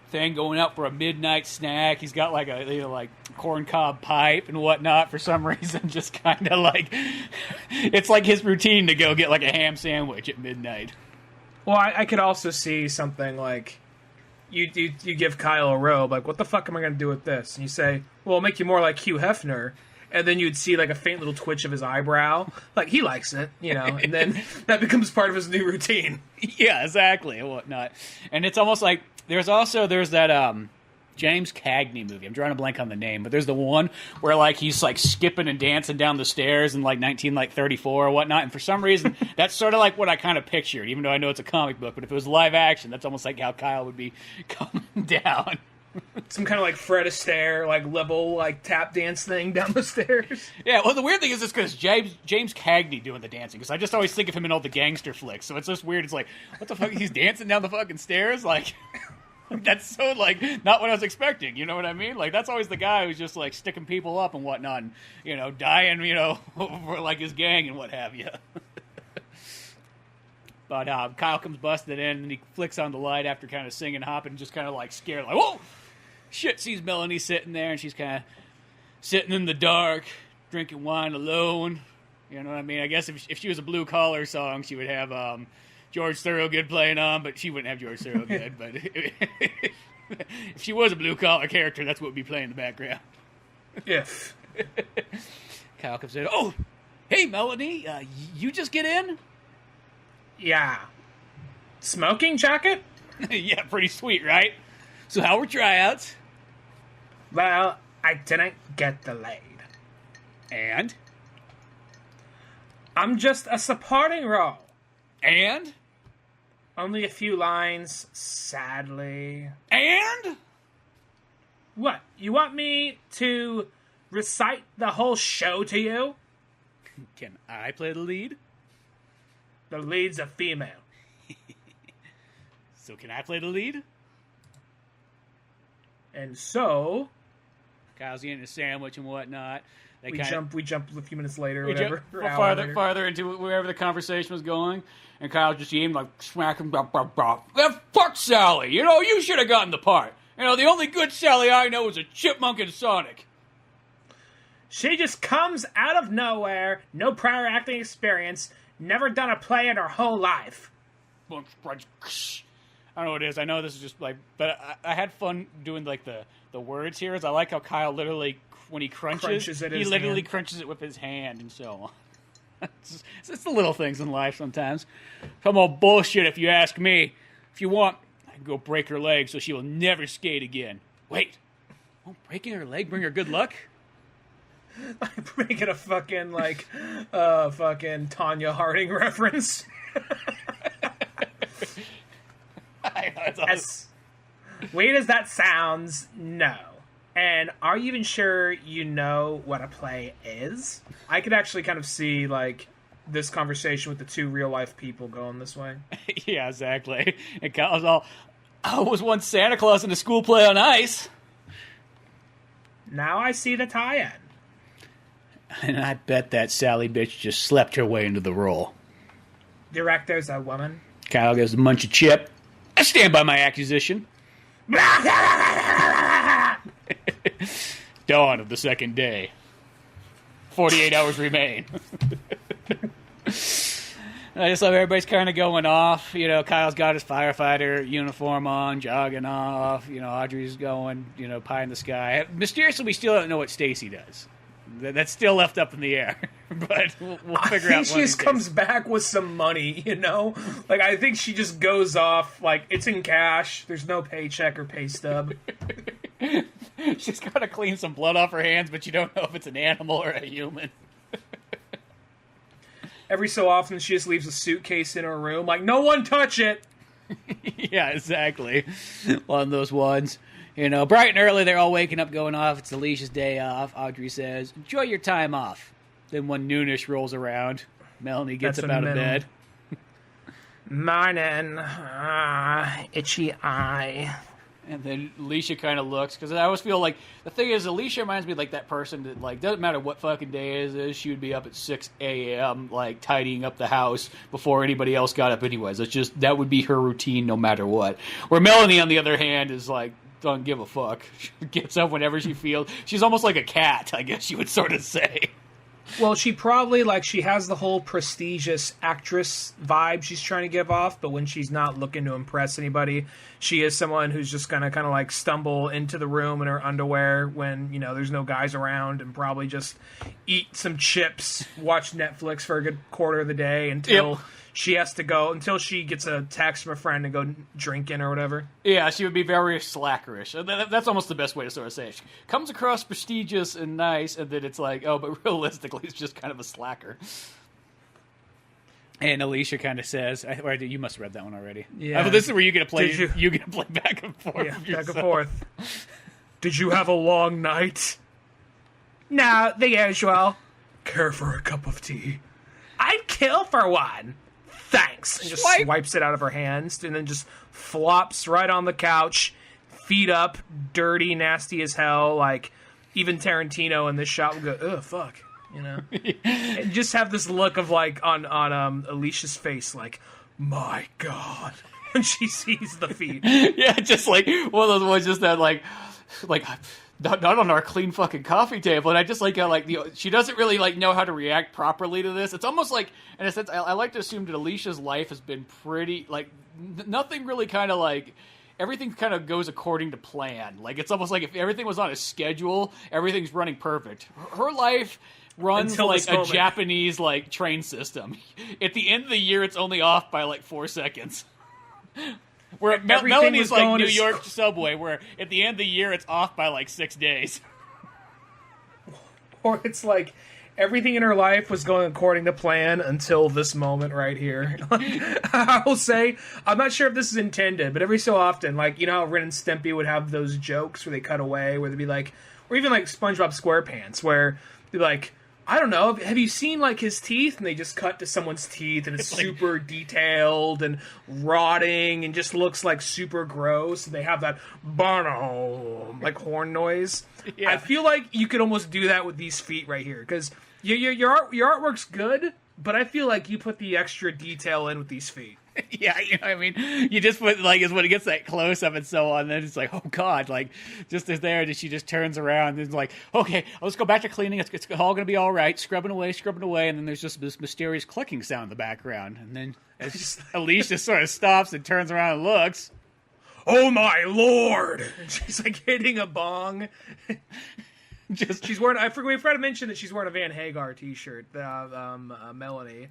thing going out for a midnight snack. He's got like a like corncob pipe and whatnot for some reason. Just kind of like it's like his routine to go get like a ham sandwich at midnight. Well, I could also see something like you give Kyle a robe. Like, what the fuck am I going to do with this? And you say, well, it'll make you more like Hugh Hefner. And then you'd see like a faint little twitch of his eyebrow. Like, he likes it, and then that becomes part of his new routine. Yeah, exactly, and whatnot. And it's almost like there's that James Cagney movie. I'm drawing a blank on the name, but there's the one where like he's like skipping and dancing down the stairs in like 1934 or whatnot. And for some reason, that's sort of like what I kind of pictured, even though I know it's a comic book. But if it was live action, that's almost like how Kyle would be coming down. Some kind of like Fred Astaire, like level, like tap dance thing down the stairs. Yeah, well, the weird thing is it's because James Cagney doing the dancing, because I just always think of him in all the gangster flicks. So it's just weird. It's like, what the fuck? He's dancing down the fucking stairs? Like, that's so, like, not what I was expecting. You know what I mean? Like, that's always the guy who's just, like, sticking people up and whatnot and, you know, dying, you know, for, like, his gang and what have you. But Kyle comes busting in, and he flicks on the light after kind of singing, hopping, just kind of, like, scared, like, whoa! Shit, sees Melanie sitting there, and she's kind of sitting in the dark, drinking wine alone. You know what I mean? I guess if she was a blue-collar song, she would have George Thorogood playing on, but she wouldn't have George Thorogood. But if she was a blue-collar character, that's what would be playing in the background. If. Kyle comes in, oh, hey, Melanie, you just get in? Yeah. Smoking jacket? Yeah, pretty sweet, right? So how were tryouts? Well, I didn't get the lead. And? I'm just a supporting role. And? Only a few lines, sadly. And? What? You want me to recite the whole show to you? Can I play the lead? The lead's a female. So can I play the lead? And so... Kyle's eating a sandwich and whatnot. We jump a few minutes later, or we whatever. Farther into wherever the conversation was going, and Kyle's just eating, like, smacking, blah, blah, blah. Fuck Sally! You know, you should have gotten the part. You know, the only good Sally I know is a chipmunk in Sonic. She just comes out of nowhere, no prior acting experience, never done a play in her whole life. I don't know what it is. I know this is just like, but I had fun doing like the words here. Is I like how Kyle literally, when he crunches he literally crunches it with his hand and so on. It's the little things in life sometimes. Some old bullshit, if you ask me. If you want, I can go break her leg so she will never skate again. Wait, won't breaking her leg bring her good luck? I'm making a fucking fucking Tanya Harding reference. As weird as that sounds, no. And are you even sure you know what a play is? I could actually kind of see, like, this conversation with the two real-life people going this way. Yeah, exactly. And Kyle's all, I was once Santa Claus in a school play on ice. Now I see the tie-in. And I bet that Sally bitch just slept her way into the role. Director's a woman. Kyle gives a munch of chip. I stand by my accusation. Dawn of the second day. 48 hours remain. I just love everybody's kind of going off. You know, Kyle's got his firefighter uniform on, jogging off. You know, Audrey's going, you know, pie in the sky. Mysteriously, we still don't know what Stacy does. That's still left up in the air. But we'll figure out. I think she just comes back with some money, you know? Like, I think she just goes off, like, it's in cash. There's no paycheck or pay stub. She's got to clean some blood off her hands, but you don't know if it's an animal or a human. Every so often, she just leaves a suitcase in her room. Like, no one touch it! Yeah, exactly. One of those ones. You know, bright and early, they're all waking up, going off. It's Alicia's day off. Audrey says, enjoy your time off. Then when noonish rolls around, Melanie gets up out of bed. Morning. Itchy eye. And then Alicia kind of looks, because I always feel like, the thing is, Alicia reminds me of, like, that person that, like, doesn't matter what fucking day it is, she would be up at 6 a.m., like, tidying up the house before anybody else got up anyways. It's just, that would be her routine no matter what. Where Melanie, on the other hand, is like, don't give a fuck. She gets up whenever she feels. She's almost like a cat, I guess you would sort of say. Well, she probably, like, she has the whole prestigious actress vibe she's trying to give off, but when she's not looking to impress anybody, she is someone who's just gonna kind of, like, stumble into the room in her underwear when, you know, there's no guys around, and probably just eat some chips, watch Netflix for a good quarter of the day until... Yep. She has to go until she gets a text from a friend to go drinking or whatever. Yeah, she would be very slackerish. That's almost the best way to sort of say it. She comes across prestigious and nice, and then it's like, oh, but realistically, it's just kind of a slacker. And Alicia kind of says, you must have read that one already. Yeah. This is where you get to play. You get to play back and forth. Yeah, back and forth. Did you have a long night? No, the usual. Care for a cup of tea? I'd kill for one. Thanks. And just swipes it out of her hands and then just flops right on the couch, feet up, dirty, nasty as hell. Like, even Tarantino in this shot would go, ugh, fuck. You know? And just have this look of, like, on Alicia's face, like, my God. When she sees the feet. Yeah, just like one of those ones just that, like not on our clean fucking coffee table. And I just like how, like, she doesn't really, like, know how to react properly to this. It's almost like, in a sense, I like to assume that Alicia's life has been pretty, like, nothing really kind of, like, everything kind of goes according to plan. Like, it's almost like if everything was on a schedule, everything's running perfect. Her life runs like a Japanese, like, train system. At the end of the year, it's only off by, like, 4 seconds. Where Melanie's like New York subway, where at the end of the year it's off by like 6 days. Or it's like everything in her life was going according to plan until this moment right here. I will say, I'm not sure if this is intended, but every so often, like, you know how Ren and Stimpy would have those jokes where they cut away, where they'd be like, or even like SpongeBob SquarePants, where they'd be like, I don't know, have you seen, like, his teeth? And they just cut to someone's teeth, and it's super detailed and rotting and just looks, like, super gross. And they have that, like, horn noise. Yeah. I feel like you could almost do that with these feet right here, because your artwork's good, but I feel like you put the extra detail in with these feet. Yeah, you know what I mean? You just put, like, is when it gets that close-up and so on, then it's like, oh, God, like, just as there, and she just turns around and is like, okay, let's go back to cleaning, it's all going to be all right, scrubbing away, and then there's just this mysterious clicking sound in the background, and then as Alicia just sort of stops and turns around and looks, oh, my Lord! And she's, like, hitting a bong. She's wearing, I forgot to mention that she's wearing a Van Hagar t-shirt, Melanie,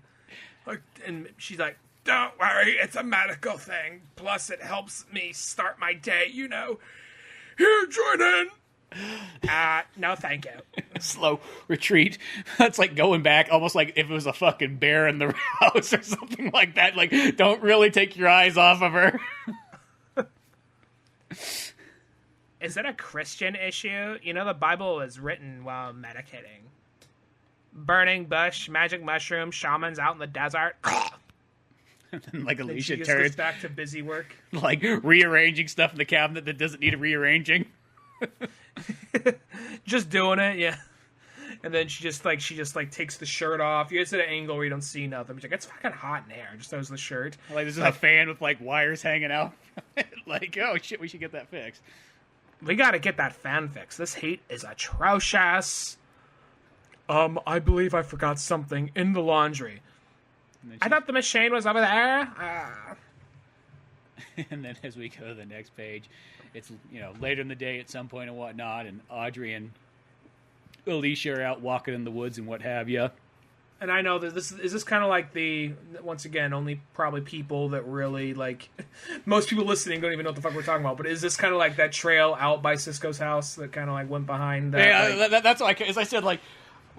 and she's like, don't worry, it's a medical thing. Plus, it helps me start my day, you know. Here, Jordan! No, thank you. Slow retreat. That's like going back, almost like if it was a fucking bear in the house or something like that. Like, don't really take your eyes off of her. Is it a Christian issue? You know, the Bible was written while medicating. Burning bush, magic mushroom, shamans out in the desert. And then, like, Alicia turns turns back to busy work, like rearranging stuff in the cabinet that doesn't need rearranging. Just doing it, yeah. And then she just takes the shirt off. You guys at an angle where you don't see nothing. She's like, it's fucking hot in here. Just throws the shirt. Like, there's a fan with, like, wires hanging out. Like, oh shit, we should get that fixed. We gotta get that fan fixed. This heat is atrocious. I believe I forgot something in the laundry. I thought the machine was over there. And then as we go to the next page, it's, you know, later in the day at some point and whatnot, and Audrey and Alicia are out walking in the woods and what have you. And I know that this is kind of like the, once again, only probably people that really, like, most people listening don't even know what the fuck we're talking about, but is this kind of like that trail out by Cisco's house that kind of, like, went behind that? Yeah, like, that's like, as I said, like,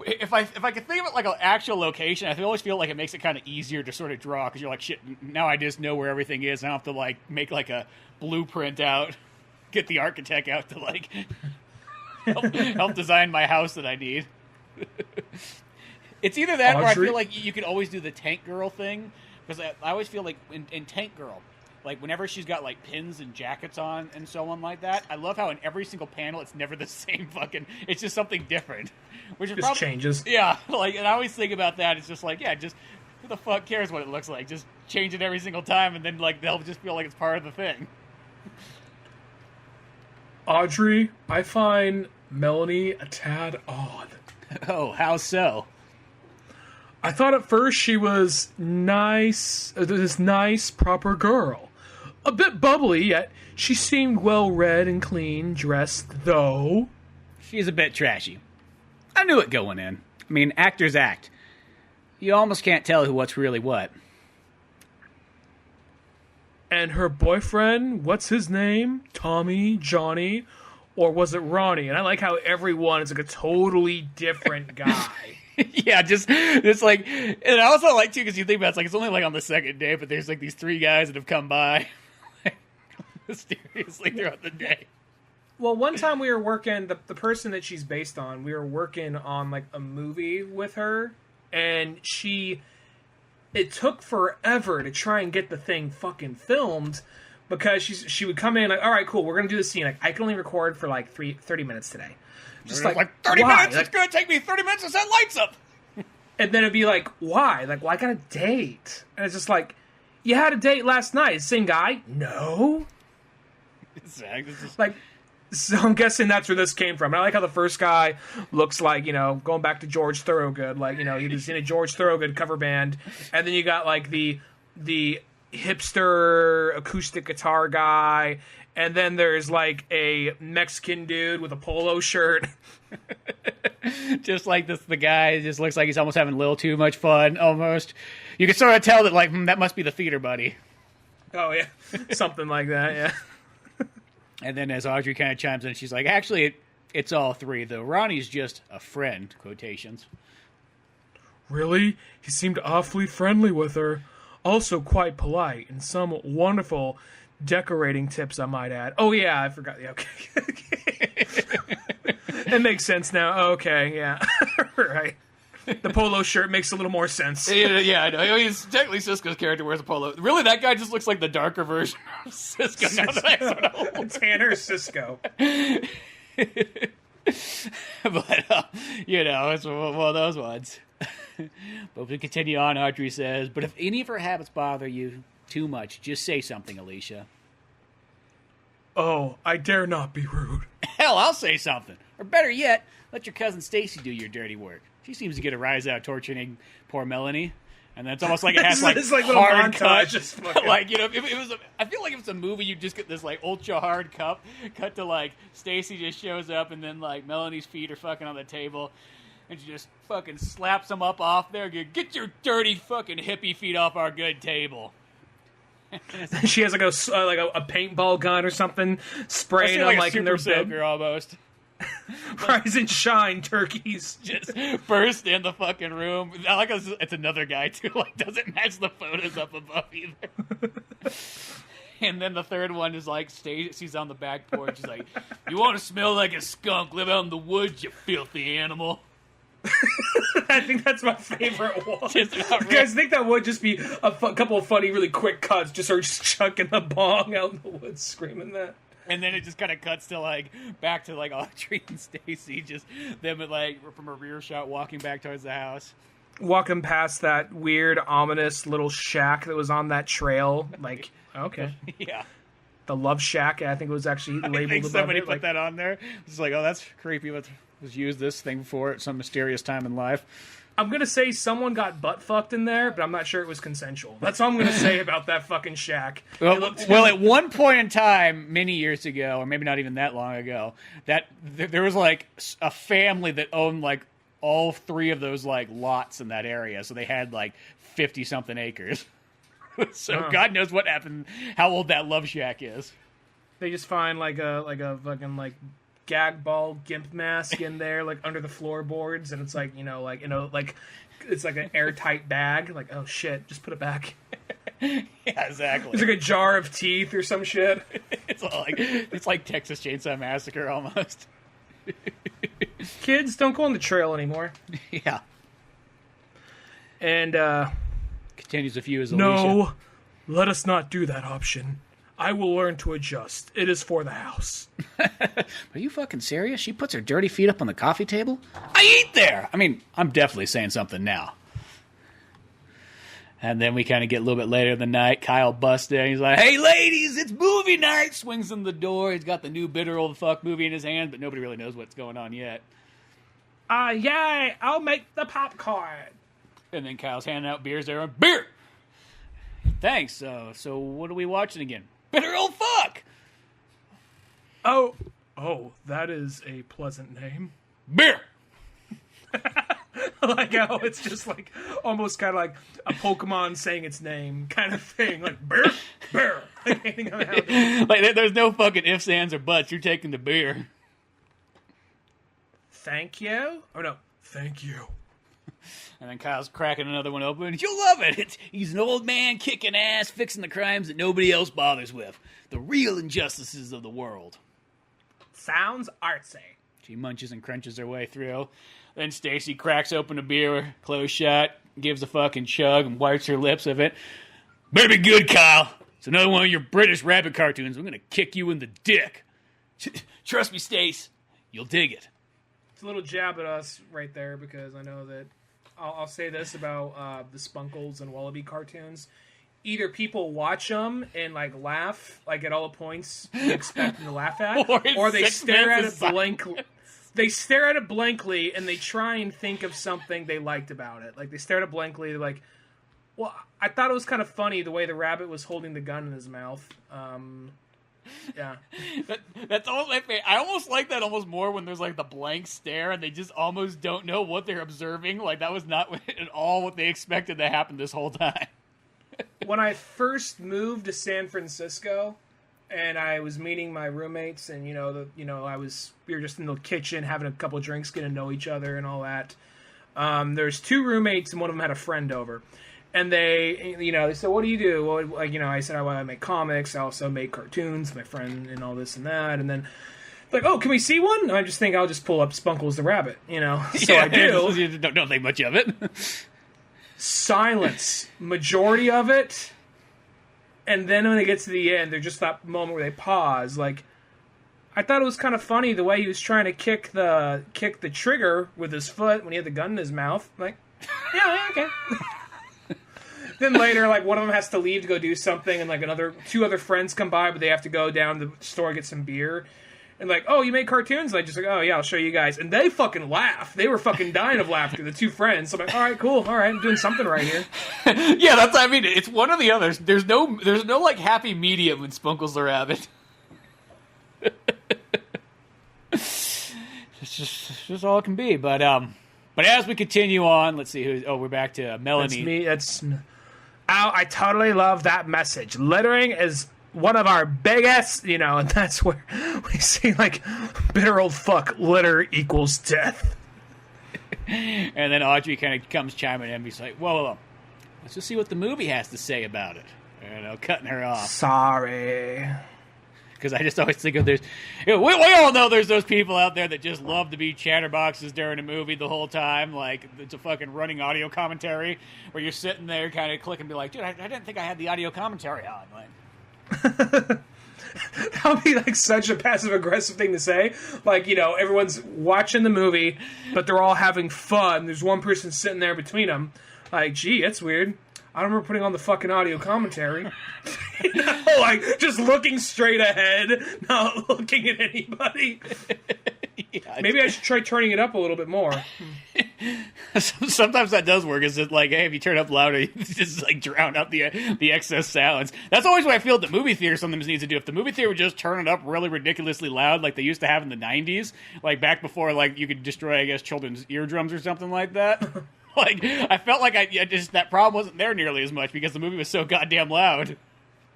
if I could think of it like an actual location, I always feel like it makes it kind of easier to sort of draw, because you're like, shit, now I just know where everything is, and I don't have to, like, make, like, a blueprint out, get the architect out to, like, help design my house that I need. It's either that, Audrey, or I feel like you could always do the Tank Girl thing, because I always feel like in Tank Girl, like, whenever she's got, like, pins and jackets on and so on like that, I love how in every single panel it's never the same fucking, it's just something different. Which is just changes. Yeah, like, and I always think about that, it's just like, yeah, just, who the fuck cares what it looks like? Just change it every single time, and then, like, they'll just feel like it's part of the thing. Audrey, I find Melanie a tad odd. Oh, how so? I thought at first she was nice, this nice, proper girl. A bit bubbly, yet she seemed well-read and clean, dressed, though. She's a bit trashy. I knew it going in. I mean, actors act. You almost can't tell what's really what. And her boyfriend, what's his name? Tommy, Johnny, or was it Ronnie? And I like how everyone is like a totally different guy. Yeah, just it's like, and I also like too because you think about it's only like on the second day, but there's like these three guys that have come by mysteriously throughout the day. Well, one time we were working, the person that she's based on, we were working on like a movie with her, and it took forever to try and get the thing fucking filmed because she would come in like, all right, cool, we're going to do the scene. Like, I can only record for like 30 minutes today. Just like 30 why? minutes? It's going to take me 30 minutes to set lights up. And then it'd be like, why? Like, well, I got a date. And it's just like, you had a date last night. Same guy? No. Exactly. Like, so I'm guessing that's where this came from. And I like how the first guy looks like, going back to George Thorogood, like, he was in a George Thorogood cover band. And then you got like the hipster acoustic guitar guy. And then there's like a Mexican dude with a polo shirt. Just like this, the guy just looks like he's almost having a little too much fun, almost. You can sort of tell that, like, that must be the theater buddy. Oh, yeah. Something like that, yeah. And then as Audrey kind of chimes in, she's like, actually, it's all three, though. Ronnie's just a friend, quotations. Really? He seemed awfully friendly with her. Also quite polite, and some wonderful decorating tips, I might add. Oh, yeah, I forgot. Yeah, okay. It makes sense now. Okay, yeah. Right. The polo shirt makes a little more sense. Yeah, I know. I mean, technically, Sisko's character wears a polo. Really, that guy just looks like the darker version of Sisko. Now that I sort of Tanner Sisko. But, it's one of those ones. But we continue on, Audrey says, but if any of her habits bother you too much, just say something, Alicia. Oh, I dare not be rude. Hell, I'll say something. Or better yet, let your cousin Stacy do your dirty work. She seems to get a rise out of torturing poor Melanie. And then it's almost like it has like hard cut. Like, if it was I feel like if it's a movie, you just get this like ultra hard cut to like Stacy just shows up and then like Melanie's feet are fucking on the table. And she just fucking slaps them up off there. Get your dirty fucking hippie feet off our good table. She has like a paintball gun or something spraying them like in their bed. Almost. Rise and shine, turkeys. Just burst in the fucking room. I like it's another guy too. Like doesn't match the photos up above either. And then the third one is like Stacy's on the back porch. She's like, "You want to smell like a skunk? Live out in the woods, you filthy animal." I think that's my favorite one. You guys think that would just be a couple of funny, really quick cuts, just her chucking the bong out in the woods, screaming that. And then it just kind of cuts to like back to like Audrey and Stacy, just them at like from a rear shot walking back towards the house, walking past that weird, ominous little shack that was on that trail. Like, okay, yeah, the Love Shack. I think it was actually labeled. I think somebody put that on there. It's like, oh, that's creepy. What was used this thing for at some mysterious time in life? I'm going to say someone got butt fucked in there, but I'm not sure it was consensual. That's all I'm going to say about that fucking shack. Well, at one point in time, many years ago, or maybe not even that long ago, that there was like a family that owned like all three of those like lots in that area. So they had like 50-something acres. So God knows what happened, how old that Love Shack is. They just find like a fucking like gag ball gimp mask in there, like under the floorboards, and it's like like it's like an airtight bag. Like, oh shit, just put it back. Yeah, exactly. It's like a jar of teeth or some shit. It's like Texas Chainsaw Massacre almost. Kids, don't go on the trail anymore. Yeah. And continues a few as Alicia. No, let us not do that option. I will learn to adjust. It is for the house. Are you fucking serious? She puts her dirty feet up on the coffee table? I eat there! I mean, I'm definitely saying something now. And then we kind of get a little bit later in the night. Kyle busts in. He's like, hey, ladies, it's movie night! Swings in the door. He's got the new bitter old fuck movie in his hand, but nobody really knows what's going on yet. Yay! I'll make the popcorn. And then Kyle's handing out beers there. Beer! Thanks. So what are we watching again? Bitter Old Fuck! Oh, that is a pleasant name. Beer! Like how it's just like almost kind of like a Pokemon saying its name kind of thing. Like, beer. Like, there's no fucking ifs, ands, or buts. You're taking the beer. Thank you? Oh, no. Thank you. And then Kyle's cracking another one open. You'll love it. He's an old man kicking ass, fixing the crimes that nobody else bothers with. The real injustices of the world. Sounds artsy. She munches and crunches her way through. Then Stacy cracks open a beer, closed shut, gives a fucking chug, and wipes her lips of it. Better be good, Kyle. It's another one of your British rabbit cartoons. I'm going to kick you in the dick. Trust me, Stace. You'll dig it. It's a little jab at us right there because I know that I'll say this about the Spunkles and Wallaby cartoons. Either people watch them and like laugh like at all the points you expect them to laugh at, or they stare at it blankly. They stare at it blankly and they try and think of something they liked about it. Like they stare at it blankly, they're like, well, I thought it was kind of funny the way the rabbit was holding the gun in his mouth. Yeah. That's all. I almost like that almost more when there's like the blank stare and they just almost don't know what they're observing. Like that was not at all what they expected to happen this whole time. When I first moved to San Francisco and I was meeting my roommates and we were just in the kitchen having a couple of drinks, getting to know each other and all that. There's two roommates and one of them had a friend over. And they said, what do you do? Well, I said, I make comics. I also make cartoons, my friend, and all this and that. And then, like, oh, can we see one? And I just think I'll just pull up Spunkles the Rabbit, So yeah, I do. You don't think much of it. Silence. Majority of it. And then when they get to the end, there's just that moment where they pause. Like, I thought it was kind of funny the way he was trying to kick the trigger with his foot when he had the gun in his mouth. Like, yeah, okay. Then later, like, one of them has to leave to go do something, and, like, two other friends come by, but they have to go down to the store and get some beer. And, like, oh, you make cartoons? Like, just like, oh, yeah, I'll show you guys. And they fucking laugh. They were fucking dying of laughter, the two friends. So I'm like, all right, cool. All right, I'm doing something right here. Yeah, it's one or the other. There's no, like, happy medium in Spunkles the Rabbit. It's just all it can be. But as we continue on, let's see we're back to Melanie. That's me. I totally love that message. Littering is one of our biggest, and that's where we see, like, bitter old fuck, litter equals death. And then Audrey kind of comes chiming in and he's like, whoa, let's just see what the movie has to say about it. Cutting her off. Sorry. Because I just always think of we all know there's those people out there that just love to be chatterboxes during a movie the whole time. Like, it's a fucking running audio commentary where you're sitting there kind of clicking and be like, dude, I didn't think I had the audio commentary on. Like, that would be, like, such a passive-aggressive thing to say. Like, everyone's watching the movie, but they're all having fun. There's one person sitting there between them. Like, gee, that's weird. I don't remember putting on the fucking audio commentary. Like, just looking straight ahead, not looking at anybody. Yeah, maybe I should try turning it up a little bit more. Sometimes that does work. Is it like, hey, if you turn up louder, you just like drown out the excess sounds. That's always what I feel the movie theater sometimes needs to do. If the movie theater would just turn it up really ridiculously loud, like they used to have in the 90s, like back before, like, you could destroy, I guess, children's eardrums or something like that. Like, I felt like that problem wasn't there nearly as much because the movie was so goddamn loud.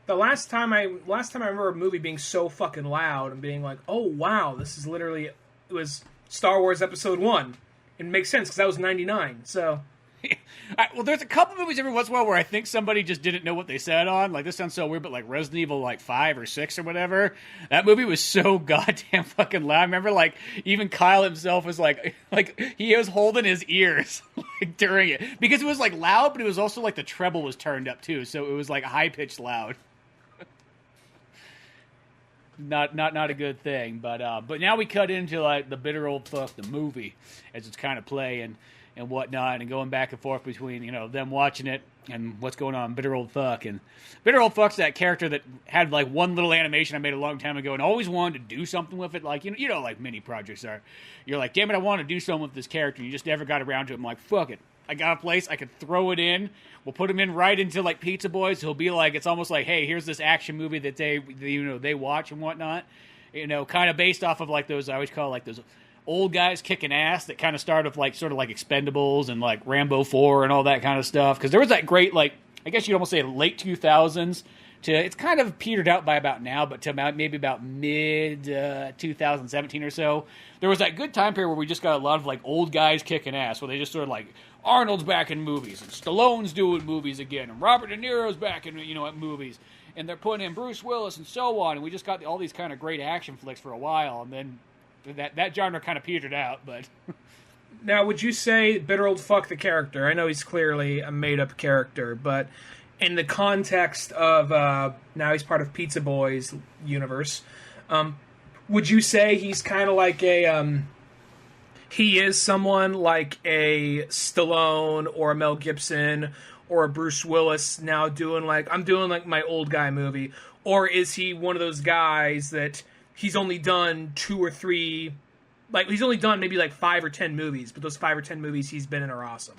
The last time I remember a movie being so fucking loud and being like, oh wow, this is literally, it was Star Wars Episode 1. It makes sense because that was 99, so... Well, there's a couple movies every once in a while where I think somebody just didn't know what they said on. Like, this sounds so weird, but like Resident Evil, like 5 or 6 or whatever. That movie was so goddamn fucking loud. I remember, like, even Kyle himself was like he was holding his ears like during it because it was like loud, but it was also like the treble was turned up too, so it was like high pitched loud. Not a good thing, but now we cut into like the bitter old fuck, the movie, as it's kind of playing and whatnot, and going back and forth between them watching it and what's going on. Bitter old fuck, and bitter old fuck's that character that had like one little animation I made a long time ago and always wanted to do something with it. Like like mini projects are. You're like, damn it, I want to do something with this character. And you just never got around to it. I'm like, fuck it, I got a place, I could throw it in. We'll put him in right into like Pizza Boys. He'll be like, it's almost like, hey, here's this action movie that they watch and whatnot. Kind of based off of like those, I always call like those old guys kicking ass that kind of started with like sort of like Expendables and like Rambo 4 and all that kind of stuff. Because there was that great, like, I guess you'd almost say late 2000s to, it's kind of petered out by about now, but to maybe about mid 2017 or so, there was that good time period where we just got a lot of like old guys kicking ass, where they just sort of like, Arnold's back in movies, and Stallone's doing movies again, and Robert De Niro's back in, at movies, and they're putting in Bruce Willis and so on, and we just got all these kind of great action flicks for a while, and then that genre kind of petered out, but... Now, would you say Bitter Old Fuck the character? I know he's clearly a made-up character, but in the context of now he's part of Pizza Boys universe, would you say he's kind of like a... he is someone like a Stallone or a Mel Gibson or a Bruce Willis now doing like, I'm doing like my old guy movie? Or is he one of those guys that he's only done 2 or 3, like he's only done maybe like 5 or 10 movies, but those 5 or 10 movies he's been in are awesome?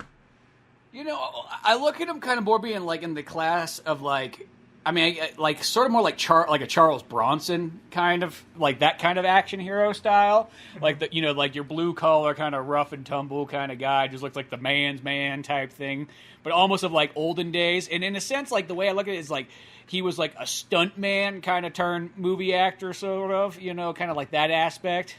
I look at him kind of more being like in the class of like, I mean, like sort of more like like a Charles Bronson kind of, like that kind of action hero style, like the like your blue collar kind of rough and tumble kind of guy, just looks like the man's man type thing, but almost of like olden days. And in a sense, like the way I look at it is like he was like a stunt man kind of turned movie actor, sort of, kind of like that aspect.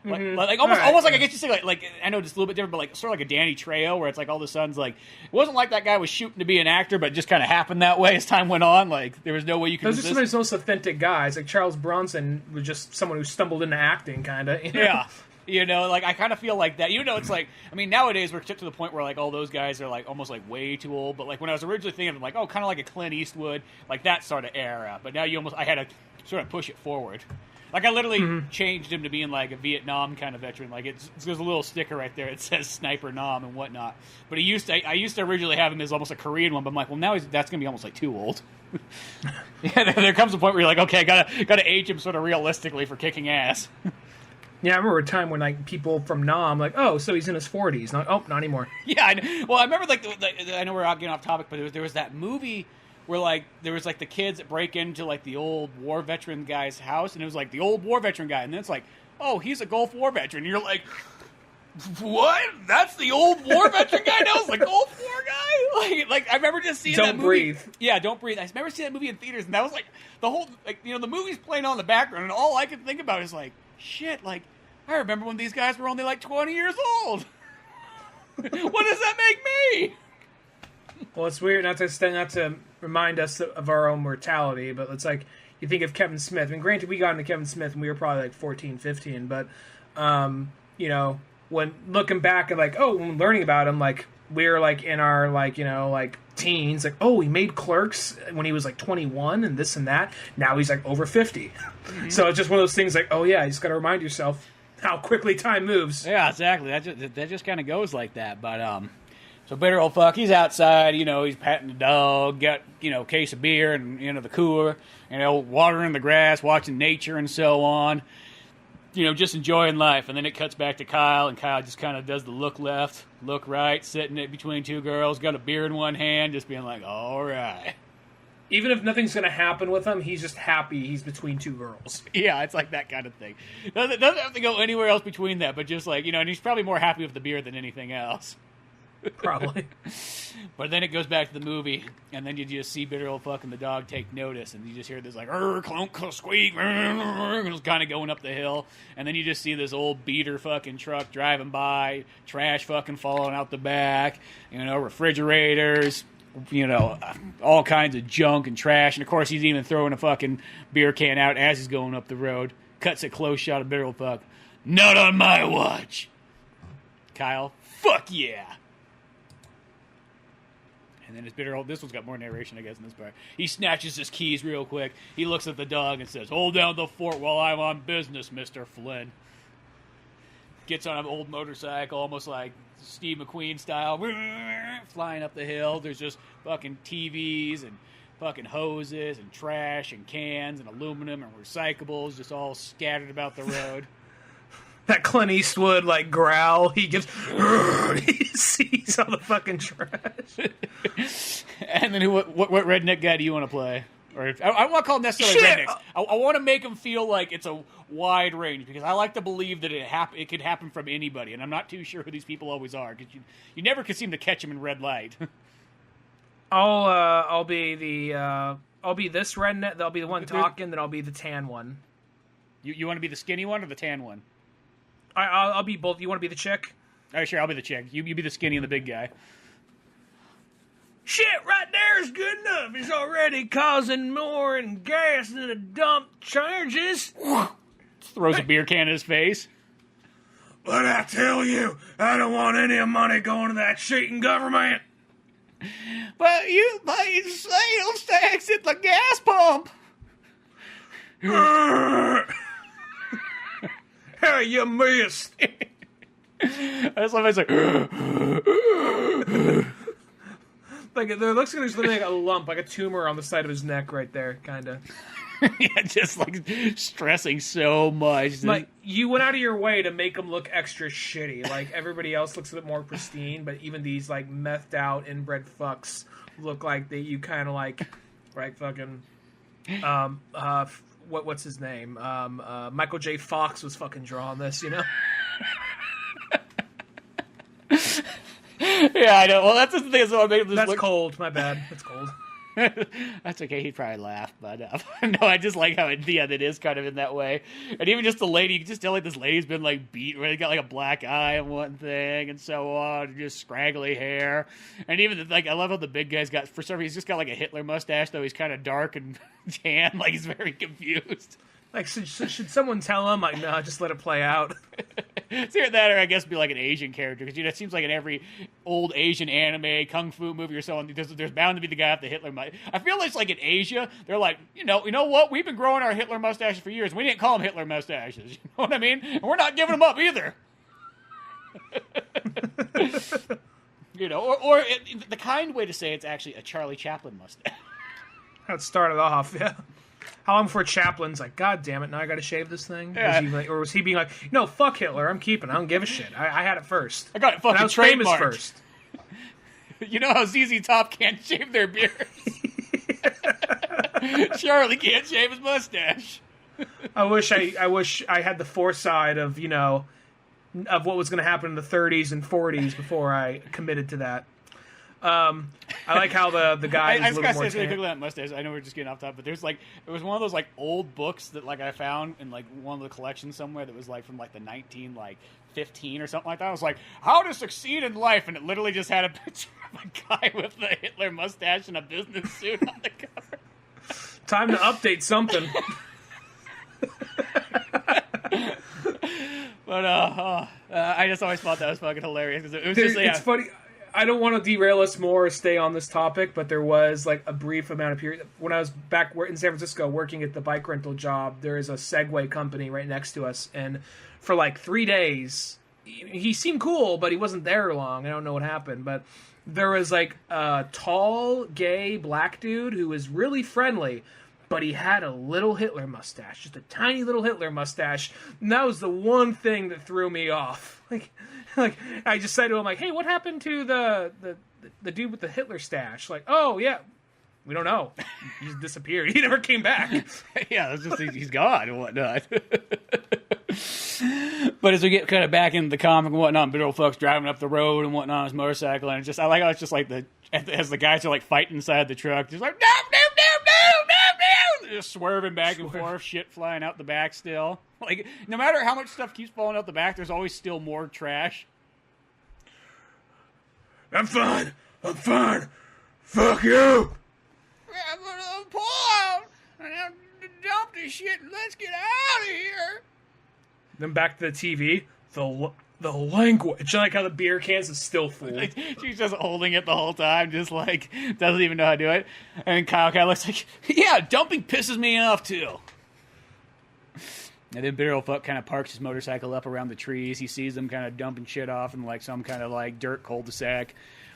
Like almost like I guess you say like I know it's a little bit different, but like sort of like a Danny Trejo, where it's like all of a sudden like it wasn't like that guy was shooting to be an actor, but it just kind of happened that way as time went on. Like there was no way you could. Those are some of the most authentic guys. Like Charles Bronson was just someone who stumbled into acting, kind of. Yeah. Like I kind of feel like that. It's like, I mean, nowadays we're to the point where like all those guys are like almost like way too old. But like when I was originally thinking of like, oh, kind of like a Clint Eastwood, like that sort of era. But now I had to sort of push it forward. Like I literally changed him to being like a Vietnam kind of veteran. Like there's a little sticker right there. It says Sniper Nam and whatnot. But I used to originally have him as almost a Korean one. But I'm like, well, now that's gonna be almost like too old. Yeah, there comes a point where you're like, okay, I gotta age him sort of realistically for kicking ass. Yeah, I remember a time when like people from Nam like, oh, so he's in his 40s. Not anymore. Yeah, I remember like I know we're getting off topic, but there was that movie where like there was like the kids that break into like the old war veteran guy's house, and it was like the old war veteran guy, and then it's like, oh, he's a Gulf War veteran. And you're like, what? That's the old war veteran guy now? It's the Gulf War guy? Like I remember just seeing that movie. Don't Breathe. Yeah, Don't Breathe. I remember seeing that movie in theaters, and that was like the whole like the movie's playing on in the background, and all I could think about is like, shit, like I remember when these guys were only like 20 years old. What does that make me? Well, it's weird not to remind us of our own mortality, but it's like you think of Kevin Smith. And granted, we got into Kevin Smith when we were probably like 14, 15, but when looking back and like, when learning about him, like we were like in our like teens, like, oh, he made Clerks when he was like 21 and this and that. Now he's like over 50. Mm-hmm. So it's just one of those things like, oh yeah, you just got to remind yourself how quickly time moves. Yeah, exactly. That just kind of goes like that. But so Bitter Old Fuck, he's outside, he's patting the dog, got, a case of beer and, the cooler, watering the grass, watching nature and so on, just enjoying life. And then it cuts back to Kyle, and Kyle just kind of does the look left, look right, sitting between two girls, got a beer in one hand, just being like, all right. Even if nothing's going to happen with him, he's just happy he's between two girls. Yeah, it's like that kind of thing. It doesn't have to go anywhere else between that, but just like, and he's probably more happy with the beer than anything else. Probably. But then it goes back to the movie, and then you just see Bitter Old Fuck and the dog take notice, and you just hear this like clunk, squeak, it's kind of going up the hill, and then you just see this old beater fucking truck driving by, trash fucking falling out the back, refrigerators, all kinds of junk and trash, and of course he's even throwing a fucking beer can out as he's going up the road. Cuts a close shot of Bitter Old Fuck. Not on my watch. Kyle, fuck yeah. And then this one's got more narration, I guess, in this part. He snatches his keys real quick. He looks at the dog and says, hold down the fort while I'm on business, Mr. Flynn. Gets on an old motorcycle, almost like Steve McQueen style, flying up the hill. There's just fucking TVs and fucking hoses and trash and cans and aluminum and recyclables just all scattered about the road. that Clint Eastwood like growl he gives. He sees all the fucking trash. And then what redneck guy do you want to play? Or I don't want to call them necessarily rednecks. I want to make them feel like it's a wide range, because I like to believe that it could happen from anybody, and I'm not too sure who these people always are, because you never can seem to catch them in red light. I'll be this redneck. They'll be the one talking. Then I'll be the tan one. You want to be the skinny one or the tan one? I'll be both. You want to be the chick? Oh, sure, I'll be the chick. You be the skinny and the big guy. Shit, right there is good enough. It's already causing more in gas than a dump charges. Throws a beer can in his face. But I tell you, I don't want any money going to that cheating government. But you paid sales tax at the gas pump. Hey, you missed. I just love it. It's like there looks like there's literally like a lump, like a tumor on the side of his neck right there, kind of. Yeah, just like stressing so much. Like you went out of your way to make him look extra shitty. Like everybody else looks a bit more pristine, but even these like methed out inbred fucks look like you kind of like fucking what's his name? Michael J. Fox was fucking drawing this, you know. Yeah, I know. Well, that's the thing. So that's cold. My bad. That's cold. That's okay. He'd probably laugh, but no, I just like how it is kind of in that way. And even just the lady, you can just tell like this lady's been like beat, where they got like a black eye and one thing, and so on, just scraggly hair. And even like I love how the big guy's got, for some reason, he's just got like a Hitler mustache, though he's kind of dark and tan, like he's very confused. Like, should someone tell him? Like, no, just let it play out. It's either that, or I guess be like an Asian character, because it seems like in every old Asian anime, kung fu movie, or so on, there's bound to be the guy with the Hitler mustache. I feel like it's like in Asia, they're like, you know what? We've been growing our Hitler mustaches for years. We didn't call them Hitler mustaches. You know what I mean? And we're not giving them up either. Or the kind way to say it's actually a Charlie Chaplin mustache. How it started off, yeah. How long before Chaplin's like, God damn it, now I gotta shave this thing? Yeah. Was he being like, no, fuck Hitler, I'm keeping it, I don't give a shit. I had it first. I got it fucking and I was famous trademarked first. You know how ZZ Top can't shave their beard? Charlie can't shave his mustache. I wish I had the foresight of, of what was going to happen in the 30s and 40s before I committed to that. I like how the guy is a little more really quickly on mustache. I know we're just getting off topic, but there's like, it was one of those like old books that like I found in like one of the collections somewhere that was like from like the 1915 or something like that. I was like, how to succeed in life, and it literally just had a picture of a guy with the Hitler mustache and a business suit on the cover. Time to update something. But I just always thought that was fucking hilarious, because it was just it's funny. I don't want to derail us more or stay on this topic, but there was like a brief amount of period when I was back in San Francisco working at the bike rental job. There is a Segway company right next to us, and for like 3 days, he seemed cool, but he wasn't there long. I don't know what happened, but there was like a tall, gay black dude who was really friendly, but he had a little Hitler mustache, just a tiny little Hitler mustache, and that was the one thing that threw me off. Like I just said to him, like, "Hey, what happened to the dude with the Hitler stash?" Like, "Oh yeah, we don't know. He just disappeared. He never came back." Yeah, it's just he's gone and whatnot. But as we get kind of back into the comic and whatnot, big old folks driving up the road and whatnot on his motorcycle, and I like how it's just like as the guys are like fighting inside the truck, just like no, just swerving back and forth, shit flying out the back still. Like, no matter how much stuff keeps falling out the back, there's always still more trash. I'm fine. Fuck you. I'm gonna pull out and I'll dump this shit and let's get out of here. Then back to the TV. The language. I like how the beer cans is still full. Like, she's just holding it the whole time, just like doesn't even know how to do it. And Kyle kind of looks like, yeah, dumping pisses me off too. And then Bitter Old Fuck kind of parks his motorcycle up around the trees. He sees them kind of dumping shit off in like some kind of like dirt cul-de-sac,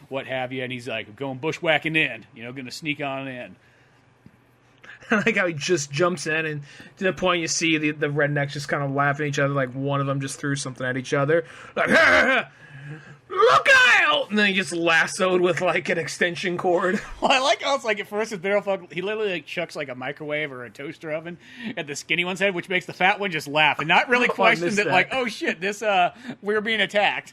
what have you. And he's like, going bushwhacking in, gonna sneak on in. I like how he just jumps in, and to the point you see the rednecks just kind of laughing at each other, like one of them just threw something at each other. Like, look out! And then he gets lassoed with, like, an extension cord. Well, I like how it's like at first he literally like chucks like a microwave or a toaster oven at the skinny one's head, which makes the fat one just laugh and not really question that, like, oh shit, this we're being attacked.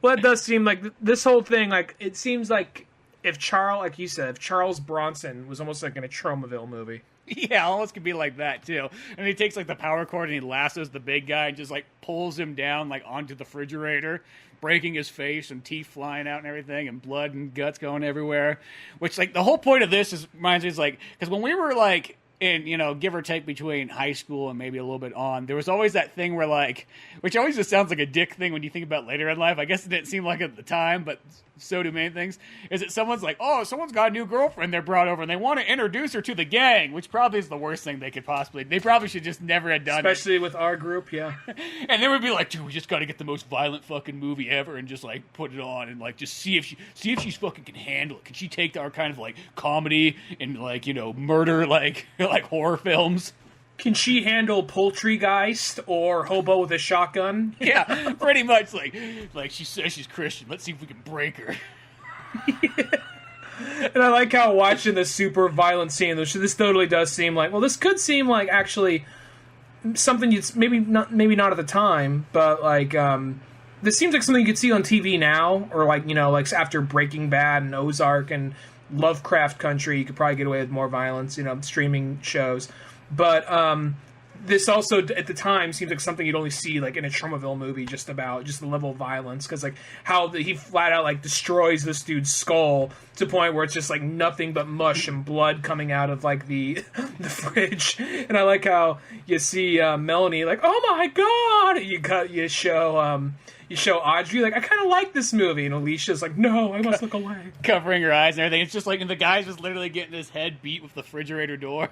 Well, it does seem like this whole thing, like, it seems like if Charles Bronson was almost like in a Tromaville movie. Yeah, almost could be like that too. And he takes like the power cord and he lassos the big guy and just like pulls him down like onto the refrigerator, breaking his face and teeth flying out and everything and blood and guts going everywhere. Which like the whole point of this reminds me is like, because when we were like in, you know, give or take between high school and maybe a little bit on, there was always that thing where like, which always just sounds like a dick thing when you think about later in life. I guess it didn't seem like it at the time, but so do many things, is that someone's like, oh, someone's got a new girlfriend they're brought over and they want to introduce her to the gang, which probably is the worst thing they probably should just never have done Especially with our group, yeah. And then we'd be like, dude, we just got to get the most violent fucking movie ever and just like put it on and like just see if she's fucking can handle it. Can she take our kind of like comedy and like, you know, murder like like horror films? Can she handle Poultrygeist or Hobo with a Shotgun? Yeah, pretty much. Like she says she's Christian. Let's see if we can break her. And I like how watching the super violent scene, this totally does seem like, well, this could seem like actually something you'd maybe not at the time, but like this seems like something you could see on TV now, or like, you know, like after Breaking Bad and Ozark and Lovecraft Country, you could probably get away with more violence, you know, streaming shows. But this also, at the time, seems like something you'd only see like in a Tromaville movie, just the level of violence, because like how he flat out like destroys this dude's skull to the point where it's just like nothing but mush and blood coming out of like the fridge. And I like how you see Melanie like, oh my god! You show Audrey like, I kind of like this movie, and Alicia's like, no, I must look away, covering her eyes and everything. It's just like, and the guy's just literally getting his head beat with the refrigerator door.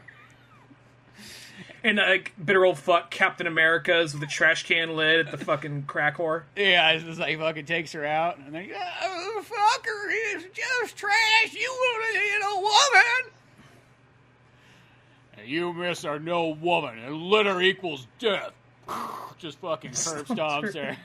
And like bitter old fuck Captain America's with the trash can lid at the fucking crack whore. Yeah, it's just like fucking takes her out, and then oh, fucker is just trash. You want to hit a woman? And you miss are no woman, and litter equals death. Just fucking curb stomps her.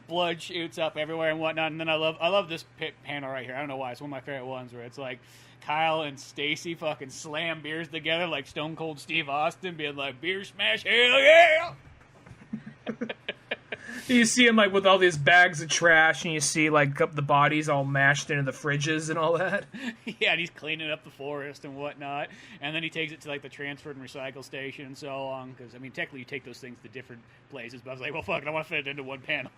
Blood shoots up everywhere and whatnot. And then I love this panel right here. I don't know why, it's one of my favorite ones, where it's like Kyle and Stacy fucking slam beers together like Stone Cold Steve Austin, being like, beer smash, hell yeah! You see him like with all these bags of trash, and you see like the bodies all mashed into the fridges and all that. Yeah, and he's cleaning up the forest and whatnot. And then he takes it to like the transfer and recycle station and so on. Because I mean, technically you take those things to different places, but I was like, well, fuck it, I want to fit it into one panel.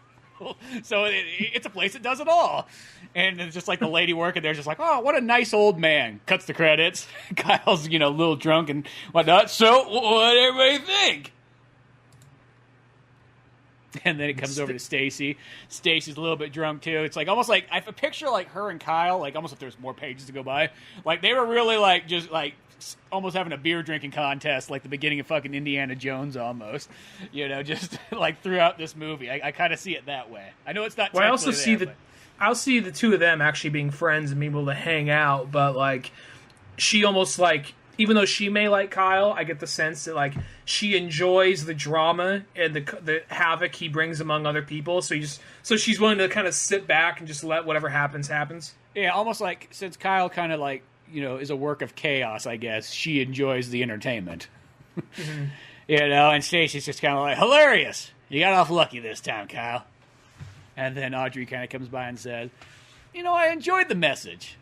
So it's a place that does it all. And it's just like the lady working there, just like, oh, what a nice old man. Cuts the credits. Kyle's, you know, a little drunk and whatnot. So what everybody think? And then it comes over to Stacy. Stacy's a little bit drunk too. It's like almost like I picture like her and Kyle, like almost if there's more pages to go by, like they were really like just like almost having a beer drinking contest, like the beginning of fucking Indiana Jones almost. You know, just like throughout this movie, I kind of see it that way. I know it's not. Well, I also see I'll see the two of them actually being friends and being able to hang out, but like she almost like, even though she may like Kyle, I get the sense that like she enjoys the drama and the havoc he brings among other people. So she's willing to kind of sit back and just let whatever happens. Yeah, almost like since Kyle kind of like, you know, is a work of chaos, I guess she enjoys the entertainment. Mm-hmm. You know, and Stacy's just kind of like, hilarious. You got off lucky this time, Kyle. And then Audrey kind of comes by and says, you know, I enjoyed the message.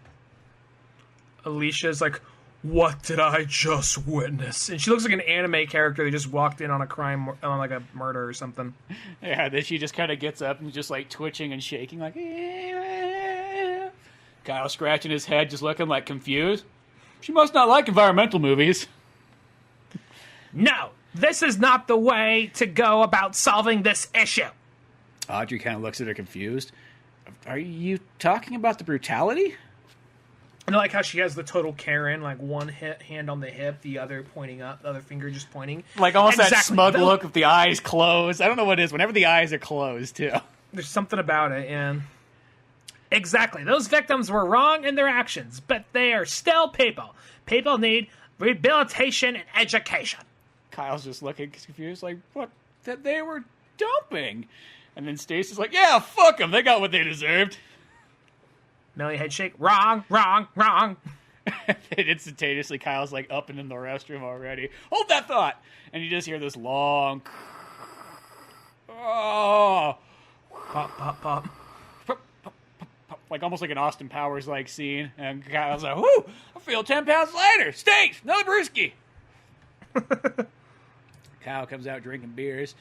Alicia's like, what did I just witness? And she looks like an anime character that just walked in on a crime, on like a murder or something. Yeah, then she just kind of gets up and just like twitching and shaking like, Kyle scratching his head, just looking like confused. She must not like environmental movies. No, this is not the way to go about solving this issue. Audrey kind of looks at her confused. Are you talking about the brutality? I like how she has the total Karen, like one hand on the hip, the other pointing up, the other finger just pointing. Like almost exactly. That smug look with the eyes closed. I don't know what it is. Whenever the eyes are closed, too. There's something about it, yeah. Exactly. Those victims were wrong in their actions, but they are still people. People need rehabilitation and education. Kyle's just looking confused, like, what? That they were dumping? And then Stacy's like, yeah, fuck them. They got what they deserved. Millie head shake. Wrong, wrong, wrong. And instantaneously, Kyle's like up and in the restroom already. Hold that thought. And you just hear this long... Oh... Pop, pop, pop. Like almost like an Austin Powers like scene, and Kyle's like, "Whoo! I feel 10 pounds lighter. Steaks, another brewski." Kyle comes out drinking beers.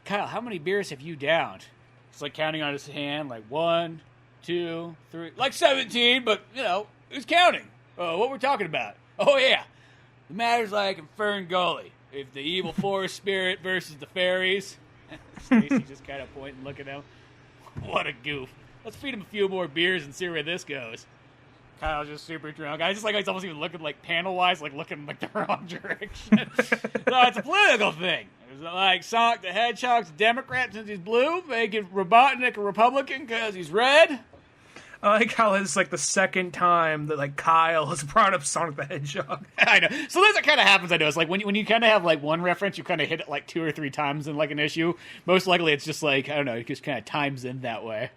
Kyle, how many beers have you downed? It's like counting on his hand, like 1, 2, 3, like 17. But you know, who's counting? What we're talking about? Oh yeah, the matter's like in Fern Gully. If the evil forest spirit versus the fairies. Stacy just kind of pointing, and looking at him. What a goof. Let's feed him a few more beers and see where this goes. Kyle's just super drunk. I just like he's almost even looking like panel-wise, like looking like the wrong direction. So it's a political thing. It's like Sonic the Hedgehog's a Democrat since he's blue, making Robotnik a Republican because he's red. I like how it's like the second time that like Kyle has brought up Sonic the Hedgehog. I know. So that's what kind of happens. I know. It's like when you kind of have like one reference, you kind of hit it like 2 or 3 times in like an issue. Most likely, it's just like I don't know. It just kind of times in that way.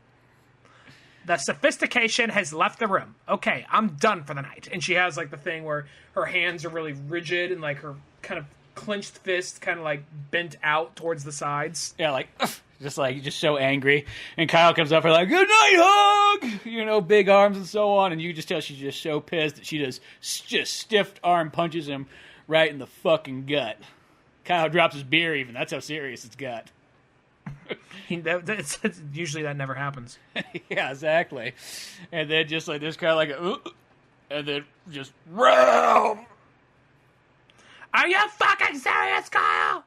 The sophistication has left the room. Okay, I'm done for the night. And she has like the thing where her hands are really rigid and like her kind of clenched fist kind of like bent out towards the sides. Yeah, like just so angry. And Kyle comes up and like, good night, hug! You know, big arms and so on. And you just tell she's just so pissed that she just stiff arm punches him right in the fucking gut. Kyle drops his beer even. That's how serious it's got. Usually that never happens. Yeah, exactly. And then just like this kind of like and then just row. Are you fucking serious, Kyle?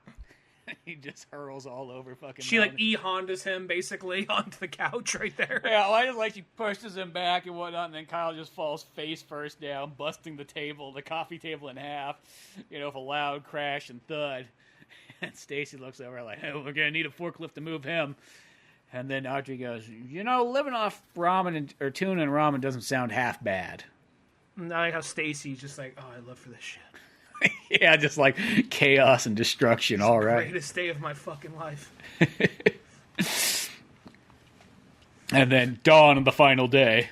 He just hurls all over fucking. She like Hondas him basically onto the couch right there. Yeah, well, I just like she pushes him back and whatnot, and then Kyle just falls face first down, busting the coffee table in half. You know, with a loud crash and thud. And Stacy looks over like, hey, we're gonna need a forklift to move him. And then Audrey goes, you know, living off ramen or tuna and ramen doesn't sound half bad. And I like how Stacy's just like, oh, I live for this shit. Yeah, just like chaos and destruction. All right, greatest day of my fucking life. And then dawn on the final day.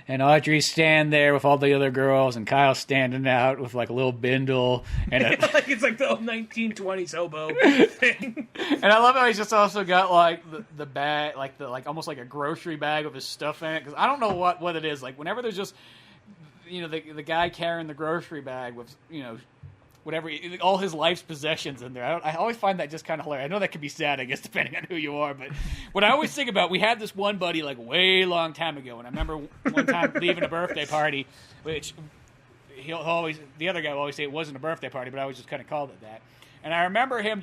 And Audrey's standing there with all the other girls, and Kyle's standing out with like a little bindle, and like it's like the 1920s hobo thing. And I love how he's just also got like the bag, like almost like a grocery bag with his stuff in it. Because I don't know what it is. Like whenever there's just the guy carrying the grocery bag with whatever, all his life's possessions in there. I always find that just kind of hilarious. I know that can be sad, I guess, depending on who you are. But what I always think about, we had this one buddy like way long time ago, and I remember one time leaving a birthday party, which the other guy will always say it wasn't a birthday party, but I always just kind of called it that. And I remember him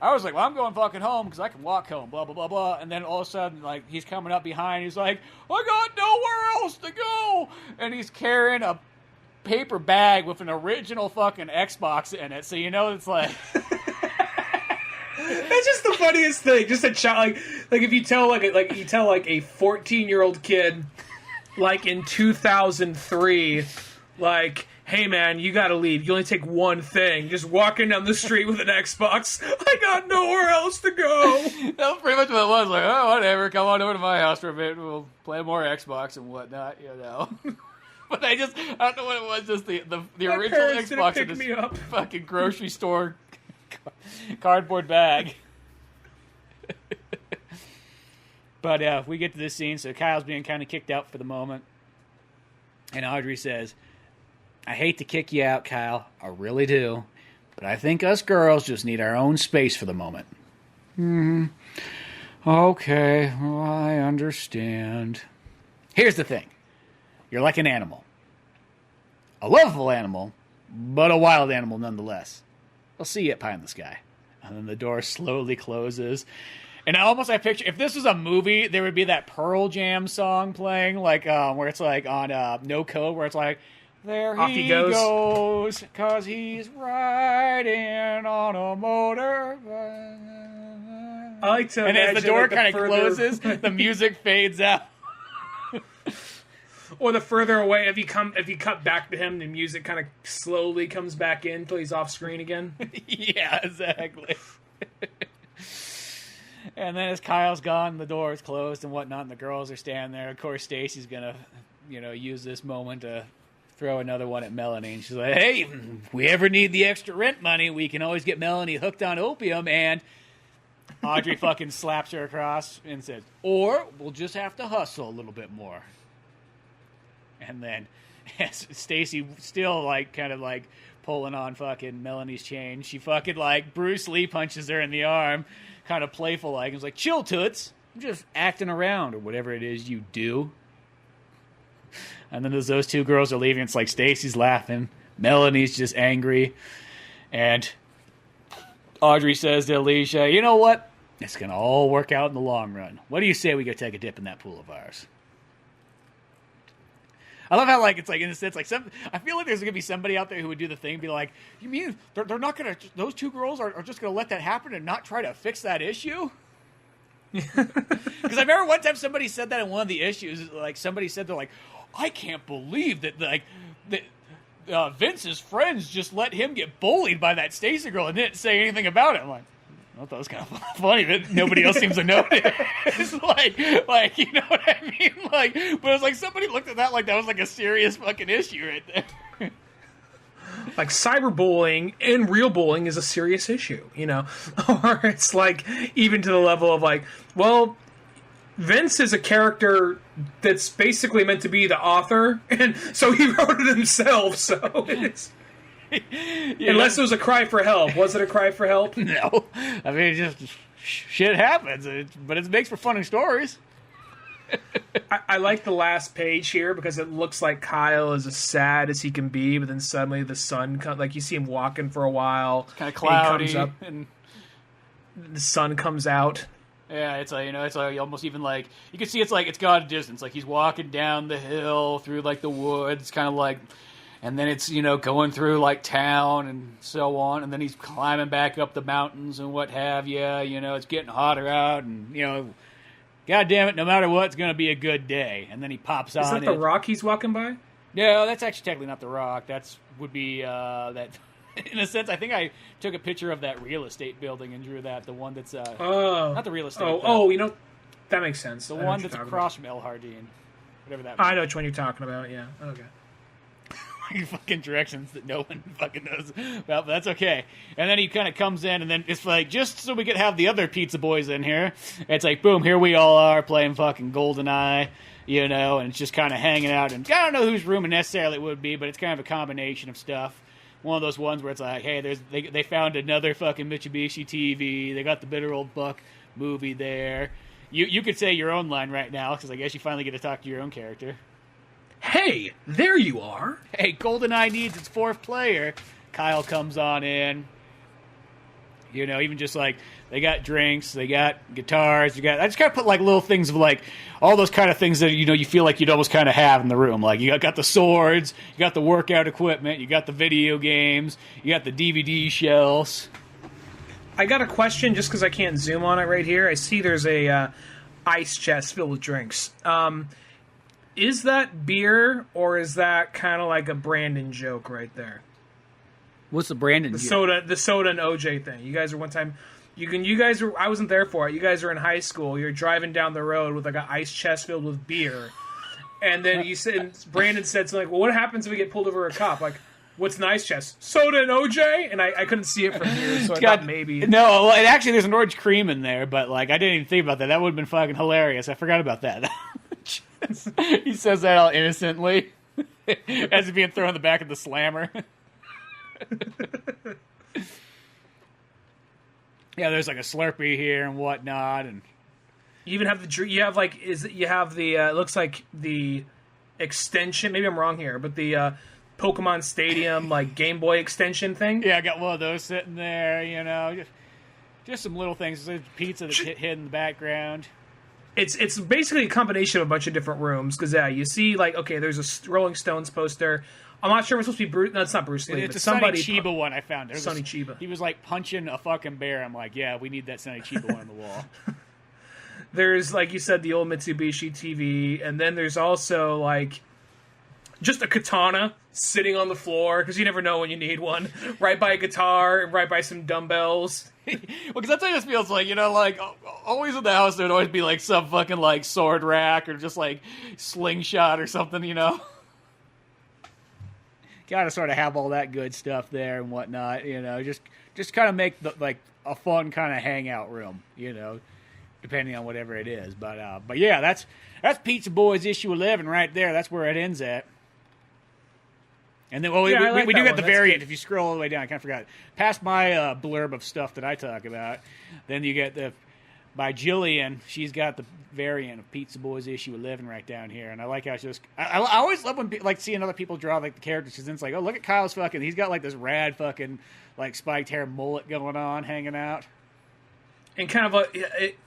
I was like, well, I'm going fucking home because I can walk home, blah, blah, blah, blah. And then all of a sudden, like, he's coming up behind. He's like, I got nowhere else to go. And he's carrying a paper bag with an original fucking Xbox in it. So, it's like... That's just the funniest thing. Just a child, like if you tell like a 14-year-old kid, like in 2003, like, hey man, you gotta leave. You only take one thing. Just walking down the street with an Xbox. I got nowhere else to go. That was pretty much what it was. Like, oh, whatever. Come on over to my house for a bit. We'll play more Xbox and whatnot, But I don't know what it was. Just the original Xbox in this fucking grocery store cardboard bag. But we get to this scene. So Kyle's being kind of kicked out for the moment. And Audrey says, I hate to kick you out, Kyle. I really do. But I think us girls just need our own space for the moment. Okay, well, I understand. Here's the thing. You're like an animal. A lovable animal, but a wild animal nonetheless. I'll see you at Pie in the Sky. And then the door slowly closes. And I picture, if this was a movie, there would be that Pearl Jam song playing, like, where it's like on No Code, where it's like, there Off he goes, 'cause he's riding on a motor. I like to and imagine, as the door like, kind of closes, the music fades out. Or the further away, if you cut back to him, the music kind of slowly comes back in until he's off screen again. Yeah, exactly. And then as Kyle's gone, the door is closed and whatnot, and the girls are standing there. Of course, Stacy's gonna, use this moment to throw another one at Melanie, and she's like, "Hey, if we ever need the extra rent money, we can always get Melanie hooked on opium." And Audrey fucking slaps her across and says, "Or we'll just have to hustle a little bit more." And then Stacy still kind of pulling on fucking Melanie's chain. She fucking Bruce Lee punches her in the arm, kind of playful and was like, "Chill, toots. I'm just acting around," or whatever it is you do. And then as those two girls are leaving, it's like Stacy's laughing, Melanie's just angry, and Audrey says to Alicia, "You know what? It's gonna all work out in the long run. What do you say we go take a dip in that pool of ours?" I love how it's in a sense I feel like there's gonna be somebody out there who would do the thing, be like, "You mean they're not gonna? Those two girls are just gonna let that happen and not try to fix that issue?" Because I remember one time somebody said that in one of the issues. Somebody said they're like, "I can't believe that Vince's friends just let him get bullied by that Stacy girl and didn't say anything about it." I'm like, I thought that was kind of funny that nobody else seems to notice. It's you know what I mean? But it's somebody looked at that that was a serious fucking issue right there. Cyberbullying and real bullying is a serious issue, Or it's even to the level of well, Vince is a character that's basically meant to be the author, and so he wrote it himself, so it's... Unless it was a cry for help. Was it a cry for help? No. I mean, just shit happens, but it makes for funny stories. I like the last page here because it looks like Kyle is as sad as he can be, but then suddenly the sun comes. You see him walking for a while. It's kind of cloudy. He comes up, and the sun comes out. Yeah, it's it's almost even you can see it's gone a distance. He's walking down the hill through the woods, kind of and then it's, going through town and so on, and then he's climbing back up the mountains and what have you. It's getting hotter out, and God damn it, no matter what, it's going to be a good day. And then he pops on. Is that the rock he's walking by? No, that's actually technically not the rock. Would be that. In a sense, I think I took a picture of that real estate building and drew that. The one that's not the real estate. That makes sense. The one that's across from El Jardín, whatever that means. I know which one you're talking about. Yeah. Okay. Fucking directions that no one fucking knows about, but that's okay. And then he kind of comes in, and then it's just so we could have the other pizza boys in here, it's boom, here we all are playing fucking GoldenEye, and it's just kind of hanging out, and I don't know whose room necessarily it would be, but it's kind of a combination of stuff. One of those ones where it's hey, they found another fucking Mitsubishi TV, they got the Bitter Old Buck movie there. You could say your own line right now, because I guess you finally get to talk to your own character. Hey, there you are. Hey, GoldenEye needs its fourth player. Kyle comes on in. Even just they got drinks, they got guitars, I just kind of put little things of all those kind of things that you feel like you'd almost kind of have in the room. You got the swords, you got the workout equipment, you got the video games, you got the DVD shelves. I got a question just because I can't zoom on it right here. I see there's a ice chest filled with drinks. Is that beer, or is that kind of a Brandon joke right there? What's the Brandon joke? The soda and OJ thing. You guys are one time. You guys were. I wasn't there for it. You guys are in high school. You're driving down the road with an ice chest filled with beer, and then Brandon said something "Well, what happens if we get pulled over a cop?" What's an ice chest? Soda and OJ? And I couldn't see it from here, so I thought maybe. No, well, actually, there's an orange cream in there, but I didn't even think about that. That would have been fucking hilarious. I forgot about that. He says that all innocently, as he's being thrown in the back of the slammer. Yeah, there's a Slurpee here and whatnot, and you even have it looks like the extension. Maybe I'm wrong here, but the Pokemon Stadium Game Boy extension thing. Yeah, I got one of those sitting there. Just some little things. There's pizza that's hid in the background. It's basically a combination of a bunch of different rooms because you see like okay, there's a Rolling Stones poster. I'm not sure if it's supposed to be Bruce. No, it's not Bruce Lee. It's but a somebody Sonny Chiba one I found. Sonny Chiba. He was like punching a fucking bear. I'm like, yeah, we need that Sonny Chiba one on the wall. There's like you said the old Mitsubishi TV, and then there's also like just a katana sitting on the floor because you never know when you need one. Right by a guitar, right by some dumbbells. Well, because that's what it just feels like, like always in the house there'd always be like some fucking like sword rack or just like slingshot or something, Gotta sort of have all that good stuff there and whatnot, just kind of make like a fun kind of hangout room, depending on whatever it is. But yeah, that's Pizza Boys issue 11 right there. That's where it ends at. And then, we do get the variant. Good. If you scroll all the way down, I kind of forgot. Past my blurb of stuff that I talk about, then you get by Jillian. She's got the variant of Pizza Boys issue 11 right down here, and I like how it's just. I always love when seeing other people draw like the characters, because it's like, oh, look at Kyle's fucking. He's got like this rad fucking like spiked hair mullet going on, hanging out. And kind of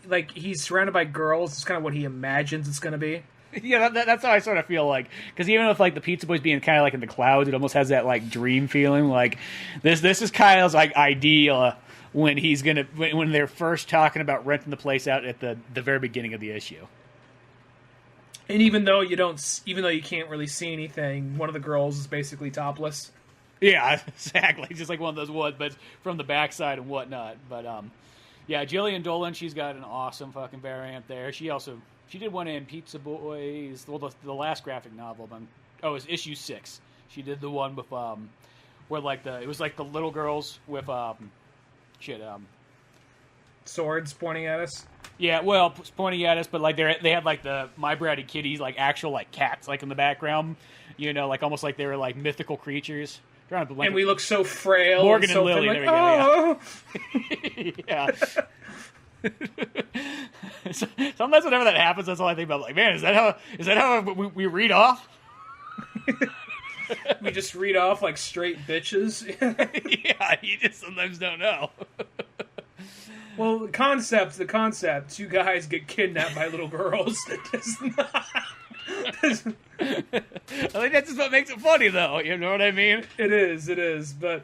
like he's surrounded by girls. It's kind of what he imagines it's going to be. Yeah, that's how I sort of feel like. Because even with like the Pizza Boys being kind of like in the clouds, it almost has that like dream feeling. Like this is Kyle's like idea when when they're first talking about renting the place out at the very beginning of the issue. And even though you can't really see anything, one of the girls is basically topless. Yeah, exactly. Just like one of those ones, but from the backside and whatnot. But yeah, Jillian Dolan, she's got an awesome fucking variant there. She did one in Pizza Boys, well, the last graphic novel. It was issue 6. She did the one with where like it was like the little girls with swords pointing at us. Yeah, well, pointing at us, but like they had like the My Bratty Kitties, like actual like cats, like in the background, like almost like they were like mythical creatures. And we look so frail. Morgan and Lily. Like, there we go. Yeah. Sometimes whenever that happens, that's all I think about. Like, man, is that how we read off? We just read off like straight bitches. Yeah, you just sometimes don't know. Well, the concept. 2 guys get kidnapped by little girls. I think that's just what makes it funny, though. You know what I mean? It is, but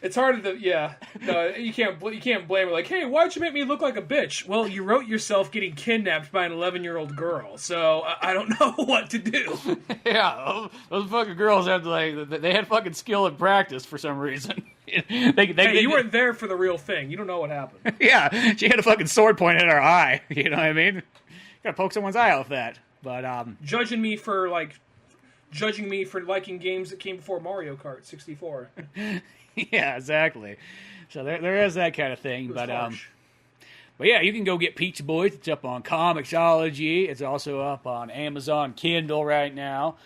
it's hard to. Yeah, no, you can't blame her. Like, hey, why'd you make me look like a bitch? Well, you wrote yourself getting kidnapped by an 11-year-old girl, so I don't know what to do. Yeah, those fucking girls had they had fucking skill and practice for some reason. You weren't there for the real thing. You don't know what happened. Yeah, she had a fucking sword pointed at her eye. You know what I mean? Gotta poke someone's eye out with that. But judging me for liking games that came before Mario Kart 64. Yeah, exactly. So there is that kind of thing. But yeah, you can go get Pizza Boys. It's up on comiXology. It's also up on Amazon Kindle right now.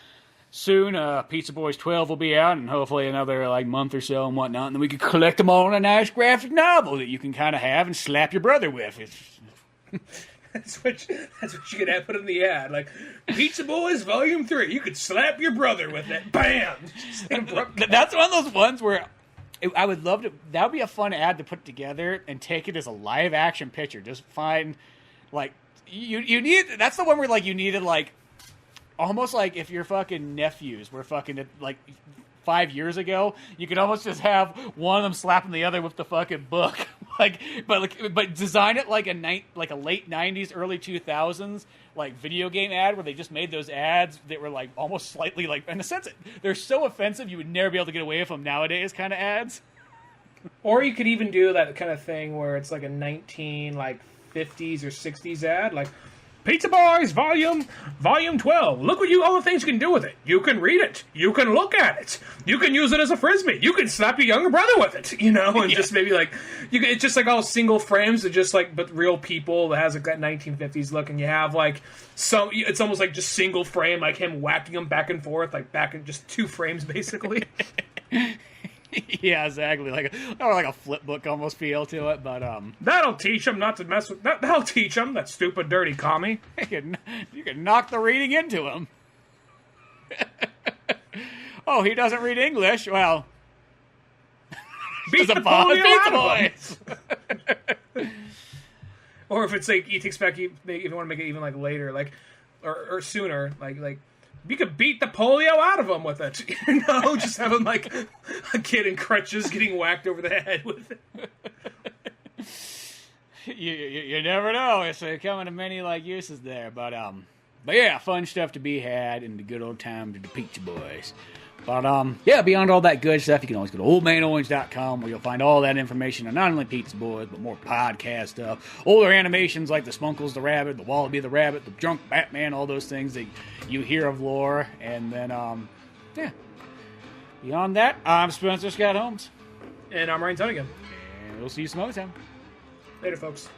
Soon, Pizza Boys 12 will be out, and hopefully another like month or so and whatnot. And then we can collect them all in a nice graphic novel that you can kind of have and slap your brother with. That's what you could put in the ad, like Pizza Boys Volume 3. You could slap your brother with it. Bam! That's one of those ones where I would love to. That would be a fun ad to put together and take it as a live action picture. Just find like you need. That's the one where like you needed like almost like if your fucking nephews were fucking like 5 years ago, you could almost just have one of them slapping the other with the fucking book. But design it like a late 90s, early 2000s like video game ad where they just made those ads that were like almost slightly like, in a sense, they're so offensive you would never be able to get away with them nowadays kind of ads. Or you could even do that kind of thing where it's like a 50s or 60s ad, like Pizza Boys Volume 12. Look all the things you can do with it. You can read it. You can look at it. You can use it as a frisbee. You can slap your younger brother with it, and just maybe like it's just like all single frames of just like but real people that has like that 1950s look, and you have like it's almost like just single frame, like him whacking them back and forth, like back in just 2 frames basically. Yeah, exactly. Like a flip book almost feel to it, but that'll teach him not to mess with that. That'll teach him, that stupid dirty commie. You can knock the reading into him. Oh, he doesn't read English. Well, beat the Pizza Boys. Or if it's like you expect if you want to make it even like later, like or sooner, like you could beat the polio out of them with it. Just having like a kid in crutches getting whacked over the head with it. You never know. It's coming to many like uses there, but yeah, fun stuff to be had in the good old times of the Pizza Boys. But yeah, beyond all that good stuff, you can always go to oldmanorange.com where you'll find all that information on not only Pizza Boys, but more podcast stuff. Older animations like the Spunkles the Rabbit, the Wallaby the Rabbit, the Drunk Batman, all those things that you hear of lore. And then, yeah. Beyond that, I'm Spencer Scott Holmes. And I'm Ryan Tonigan. And we'll see you some other time. Later, folks.